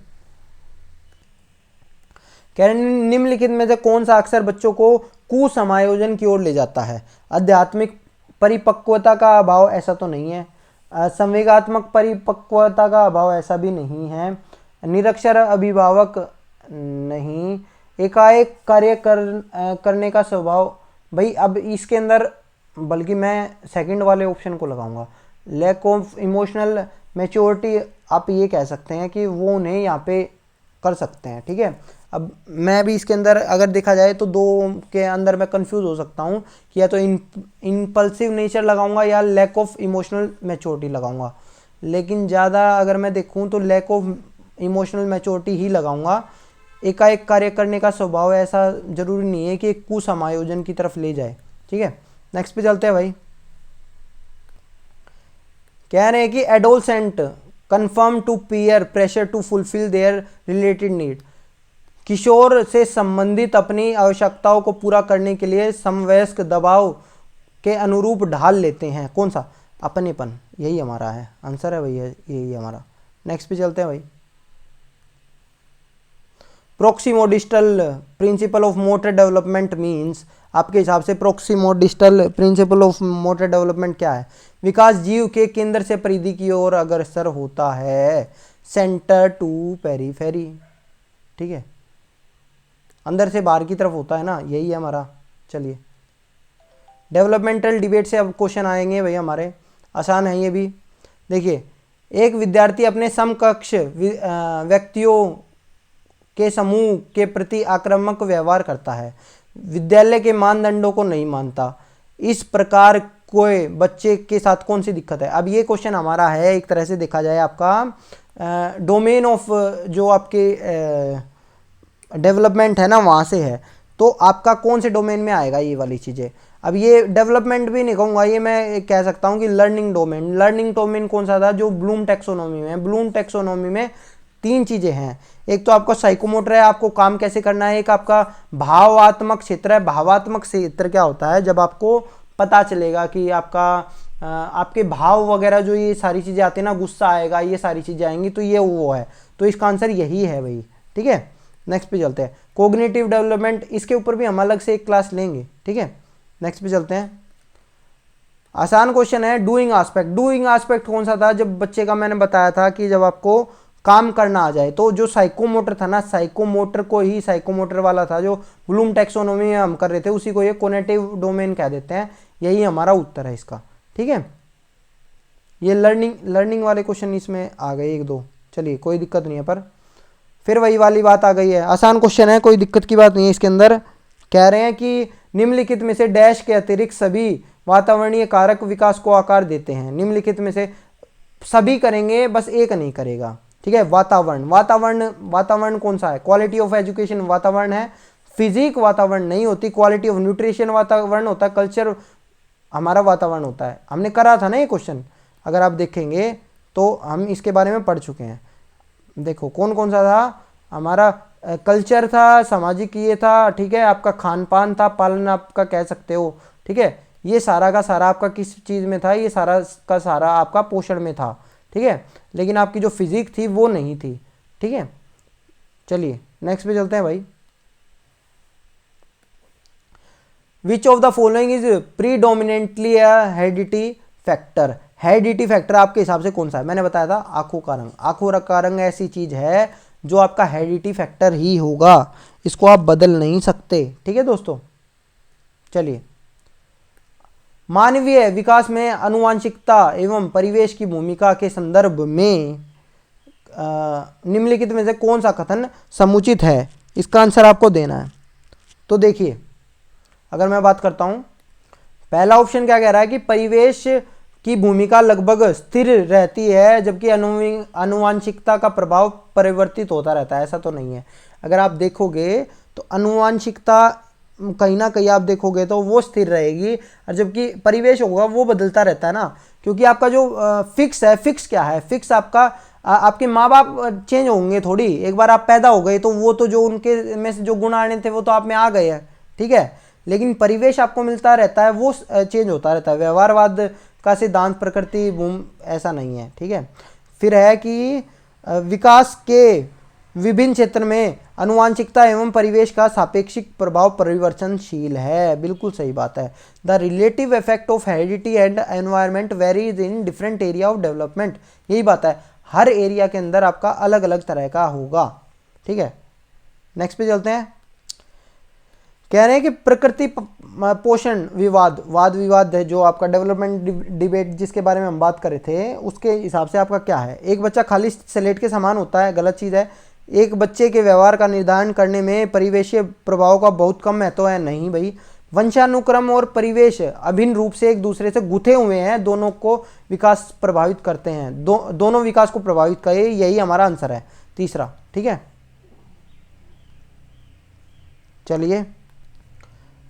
कह रहे निम्नलिखित में से कौन सा अक्सर बच्चों को कुसमायोजन की ओर ले जाता है। आध्यात्मिक परिपक्वता का अभाव, ऐसा तो नहीं है। संवेगात्मक परिपक्वता का अभाव, ऐसा भी नहीं है। निरक्षर अभिभावक, नहीं। एकाएक कार्य करने का स्वभाव, भाई अब इसके अंदर बल्कि मैं सेकंड वाले ऑप्शन को लगाऊंगा, लैक ऑफ इमोशनल मैच्योरिटी, आप ये कह सकते हैं कि वो उन्हें यहाँ पे कर सकते हैं, ठीक है। अब मैं भी इसके अंदर अगर देखा जाए तो दो के अंदर मैं कंफ्यूज हो सकता हूँ कि या तो इम्पल्सिव नेचर लगाऊंगा या लैक ऑफ इमोशनल मैच्योरिटी लगाऊंगा, लेकिन ज़्यादा अगर मैं देखूँ तो लैक ऑफ इमोशनल मैच्योरिटी ही लगाऊंगा। एकाएक कार्य करने का स्वभाव, ऐसा जरूरी नहीं है कि एक कुसमायोजन की तरफ ले जाए, ठीक है। नेक्स्ट पे चलते हैं भाई। कह रहे हैं कि adolescent conform to peer pressure to fulfil their related need, किशोर से संबंधित अपनी आवश्यकताओं को पूरा करने के लिए समवयस्क दबाव के अनुरूप ढाल लेते हैं, कौन सा, अपनेपन, यही हमारा है आंसर है भैया, यही हमारा। नेक्स्ट पे चलते हैं भाई। Proximodistal principle of motor development means, आपके हिसाब से proximodistal principle of motor development क्या है। विकास जीव के केंद्र से परिधि की ओर अग्रसर होता है, सेंटर टू पेरीफेरी, ठीक है, अंदर से बाहर की तरफ होता है ना, यही है हमारा। चलिए डेवलपमेंटल डिबेट से अब क्वेश्चन आएंगे भैया हमारे, आसान है ये भी। देखिए, एक विद्यार्थी अपने समकक्ष व्यक्तियों के समूह के प्रति आक्रामक व्यवहार करता है, विद्यालय के मानदंडों को नहीं मानता, इस प्रकार कोई बच्चे के साथ कौन सी दिक्कत है। अब ये क्वेश्चन हमारा है एक तरह से देखा जाए आपका डोमेन ऑफ जो आपके डेवलपमेंट है ना, वहाँ से है, तो आपका कौन से डोमेन में आएगा ये वाली चीज़ें। अब ये डेवलपमेंट भी नहीं कहूँगा, ये मैं कह सकता हूँ कि लर्निंग डोमेन। लर्निंग डोमेन कौन सा था, जो ब्लूम टैक्सोनॉमी में है। ब्लूम टैक्सोनॉमी में तीन चीज़ें हैं, एक तो आपका साइकोमोटर है, आपको काम कैसे करना है, एक आपका भावात्मक क्षेत्र है। भावात्मक क्षेत्र क्या होता है, जब आपको पता चलेगा कि आपका आपके भाव वगैरह जो ये सारी चीज़ें आती हैं ना, गुस्सा आएगा, ये सारी चीज़ें आएंगी, तो ये वो है, तो इसका आंसर यही है भाई, ठीक है। नेक्स्ट पे चलते हैं। कोग्निटिव डेवलपमेंट, इसके ऊपर भी हम अलग से एक क्लास लेंगे, ठीक है। नेक्स्ट पे चलते हैं। आसान क्वेश्चन है। डूइंग आस्पेक्ट, डूइंग आस्पेक्ट कौन सा था? जब बच्चे का मैंने बताया था कि जब आपको काम करना आ जाए, तो जो साइकोमोटर था ना, साइकोमोटर को ही साइकोमोटर वाला था जो ब्लूम टैक्सोनॉमी में हम कर रहे थे, उसी को ये कोग्निटिव डोमेन कह देते हैं। यही हमारा उत्तर है इसका, ठीक है। ये लर्निंग वाले क्वेश्चन इसमें आ गए एक दो, चलिए कोई दिक्कत नहीं है। पर फिर वही वाली बात आ गई है, आसान क्वेश्चन है, कोई दिक्कत की बात नहीं है। इसके अंदर कह रहे हैं कि निम्नलिखित में से डैश के अतिरिक्त सभी वातावरणीय कारक विकास को आकार देते हैं। निम्नलिखित में से सभी करेंगे, बस एक नहीं करेगा, ठीक है। वातावरण कौन सा है? क्वालिटी ऑफ एजुकेशन वातावरण है, फिजिक वातावरण नहीं होती, क्वालिटी ऑफ न्यूट्रिशन वातावरण होता है, कल्चर हमारा वातावरण होता है। हमने करा था ना ये क्वेश्चन, अगर आप देखेंगे तो हम इसके बारे में पढ़ चुके हैं। देखो कौन कौन सा था हमारा, कल्चर था, सामाजिक ये था, ठीक है, आपका खान पान था, पालन आपका कह सकते हो, ठीक है। ये सारा का सारा आपका किस चीज़ में था? ये सारा का सारा आपका पोषण में था, ठीक है। लेकिन आपकी जो फिजिक थी वो नहीं थी, ठीक है। चलिए नेक्स्ट पे चलते हैं भाई। Which of the following is predominantly heredity factor? Heredity factor आपके हिसाब से कौन सा है? मैंने बताया था आंखों का रंग। आंखों का रंग ऐसी चीज है जो आपका हेरिडिटी फैक्टर ही होगा, इसको आप बदल नहीं सकते, ठीक है दोस्तों। चलिए, मानवीय विकास में आनुवांशिकता एवं परिवेश की भूमिका के संदर्भ में निम्नलिखित में से कौन सा कथन समुचित है? इसका आंसर आपको देना है। तो देखिए, अगर मैं बात करता हूं, पहला ऑप्शन क्या कह रहा है कि परिवेश की भूमिका लगभग स्थिर रहती है, जबकि आनुवांशिकता का प्रभाव परिवर्तित होता रहता है। ऐसा तो नहीं है। अगर आप देखोगे तो आनुवांशिकता कहीं ना कहीं आप देखोगे तो वो स्थिर रहेगी, और जबकि परिवेश होगा वो बदलता रहता है ना, क्योंकि आपका जो फिक्स है, फिक्स क्या है? फिक्स आपका आपके माँ बाप चेंज होंगे थोड़ी, एक बार आप पैदा हो गए तो वो तो जो उनके में से जो गुण आने थे वो तो आप में आ गए हैं, ठीक है। लेकिन परिवेश आपको मिलता रहता है, वो चेंज होता रहता है। व्यवहारवाद का सिद्धांत प्रकृति भूम ऐसा नहीं है, ठीक है। फिर है कि विकास के विभिन्न क्षेत्र में आनुवांशिकता एवं परिवेश का सापेक्षिक प्रभाव परिवर्तनशील है। बिल्कुल सही बात है। The relative effect of heredity and environment varies in different area of development. यही बात है, हर एरिया के अंदर आपका अलग अलग तरह का होगा, ठीक है। नेक्स्ट पे चलते हैं। कह रहे हैं कि प्रकृति पोषण विवाद, वाद विवाद है जो आपका डेवलपमेंट डिबेट जिसके बारे में हम बात कर रहे थे, उसके हिसाब से आपका क्या है? एक बच्चा खाली स्लेट के समान होता है, गलत चीज़ है। एक बच्चे के व्यवहार का निर्धारण करने में परिवेशीय प्रभाव का बहुत कम महत्व है, नहीं भाई। वंशानुक्रम और परिवेश अभिन्न रूप से एक दूसरे से गुथे हुए हैं, दोनों को विकास प्रभावित करते हैं, दोनों विकास को प्रभावित करे, यही हमारा आंसर है तीसरा, ठीक है। चलिए,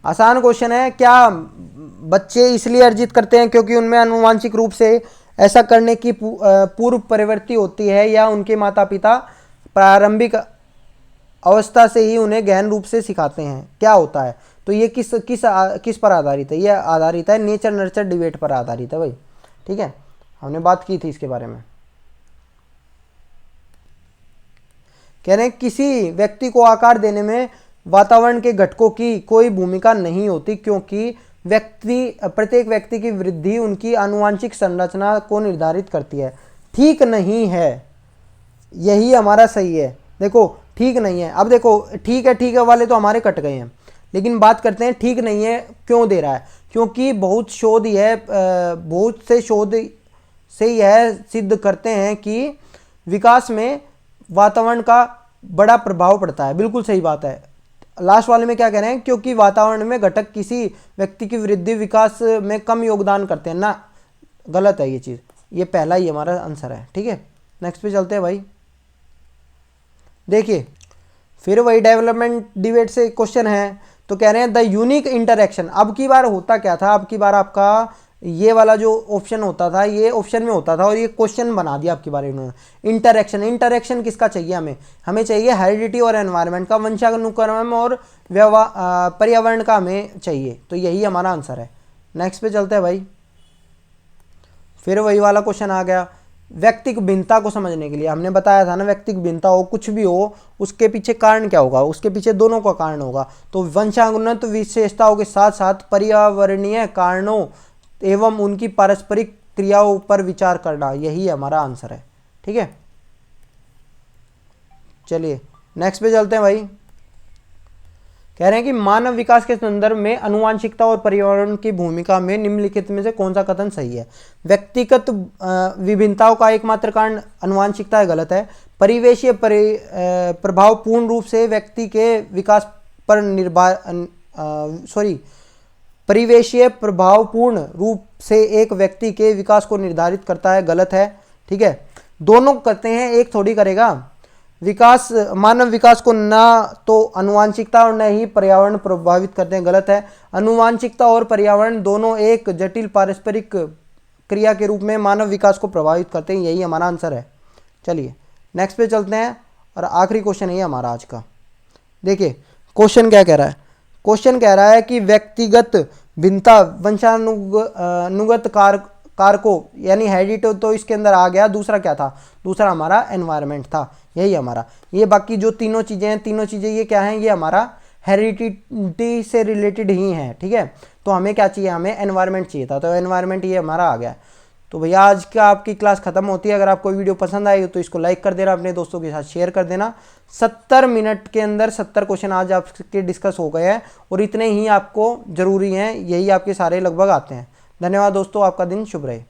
आसान क्वेश्चन है। क्या बच्चे इसलिए अर्जित करते हैं क्योंकि उनमें आनुवांशिक रूप से ऐसा करने की पूर्व प्रवृत्ति होती है, या उनके माता पिता प्रारंभिक अवस्था से ही उन्हें गहन रूप से सिखाते हैं? क्या होता है? तो ये किस पर आधारित है? ये आधारित है नेचर नर्चर डिबेट पर आधारित है भाई, ठीक है। हमने बात की थी इसके बारे में। कह रहे हैं किसी व्यक्ति को आकार देने में वातावरण के घटकों की कोई भूमिका नहीं होती, क्योंकि प्रत्येक व्यक्ति की वृद्धि उनकी आनुवांशिक संरचना को निर्धारित करती है। ठीक नहीं है, यही हमारा सही है। देखो ठीक नहीं है, अब देखो ठीक है वाले तो हमारे कट गए हैं, लेकिन बात करते हैं ठीक नहीं है क्यों दे रहा है। क्योंकि बहुत शोध बहुत से शोध से यह सिद्ध करते हैं कि विकास में वातावरण का बड़ा प्रभाव पड़ता है। बिल्कुल सही बात है। लास्ट वाले में क्या कह रहे हैं? क्योंकि वातावरण में घटक किसी व्यक्ति की वृद्धि विकास में कम योगदान करते हैं ना, गलत है ये चीज़। ये पहला ही हमारा आंसर है, ठीक है। नेक्स्ट पे चलते हैं भाई। देखिए, फिर वही डेवलपमेंट डिबेट से क्वेश्चन है। तो कह रहे हैं द यूनिक इंटरेक्शन। अब की बार होता क्या था? अब की बार आपका ये वाला जो ऑप्शन होता था, ये ऑप्शन में होता था और ये क्वेश्चन बना दिया आपके बारे में। इंटरेक्शन किसका चाहिए? हमें चाहिए हेरिडिटी और एनवायरनमेंट का, वंशानुक्रम और पर्यावरण का हमें चाहिए। तो यही हमारा आंसर है। नेक्स्ट पे चलते हैं भाई। फिर वही वाला क्वेश्चन आ गया। व्यक्तिक भिन्नता को समझने के लिए हमने बताया था ना, व्यक्तिक भिन्नता हो कुछ भी हो, उसके पीछे कारण क्या होगा? उसके पीछे दोनों का कारण होगा। तो वंशानुगत विशेषताओं के साथ साथ पर्यावरणीय कारणों एवं उनकी पारस्परिक क्रियाओं पर विचार करना, यही हमारा आंसर है। ठीक है, चलिए नेक्स्ट पे चलते हैं भाई। कह रहे हैं कि मानव विकास के संदर्भ में आनुवांशिकता और पर्यावरण की भूमिका में निम्नलिखित में से कौन सा कथन सही है। व्यक्तिगत विभिन्नताओं का एकमात्र कारण आनुवांशिकता है, गलत है। परिवेशीय प्रभाव पूर्ण रूप से व्यक्ति के विकास पर परिवेशीय प्रभाव पूर्ण रूप से एक व्यक्ति के विकास को निर्धारित करता है, गलत है। ठीक है, दोनों करते हैं, एक थोड़ी करेगा। विकास, मानव विकास को ना तो आनुवांशिकता और न ही पर्यावरण प्रभावित करते हैं, गलत है। आनुवांशिकता और पर्यावरण दोनों एक जटिल पारस्परिक क्रिया के रूप में मानव विकास को प्रभावित करते हैं, यही हमारा आंसर है। चलिए नेक्स्ट पे चलते हैं और आखिरी क्वेश्चन है हमारा आज का। देखिए क्वेश्चन क्या कह रहा है। क्वेश्चन कह रहा है कि व्यक्तिगत भिन्नता वंशानुगत कारकों यानी हेरिडिटी तो इसके अंदर आ गया। दूसरा क्या था, दूसरा हमारा एनवायरनमेंट था, यही हमारा। ये बाकी जो तीनों चीज़ें हैं, तीनों चीज़ें ये क्या हैं, ये हमारा हेरिडिटी से रिलेटेड ही हैं। ठीक है, तो हमें क्या चाहिए, हमें एनवायरनमेंट चाहिए था, तो एनवायरनमेंट ये हमारा आ गया। तो भैया आज का आपकी क्लास खत्म होती है। अगर आपको वीडियो पसंद आई तो इसको लाइक कर देना, अपने दोस्तों के साथ शेयर कर देना। 70 मिनट के अंदर 70 क्वेश्चन आज आपके डिस्कस हो गए हैं और इतने ही आपको जरूरी हैं, यही आपके सारे लगभग आते हैं। धन्यवाद दोस्तों, आपका दिन शुभ रहे।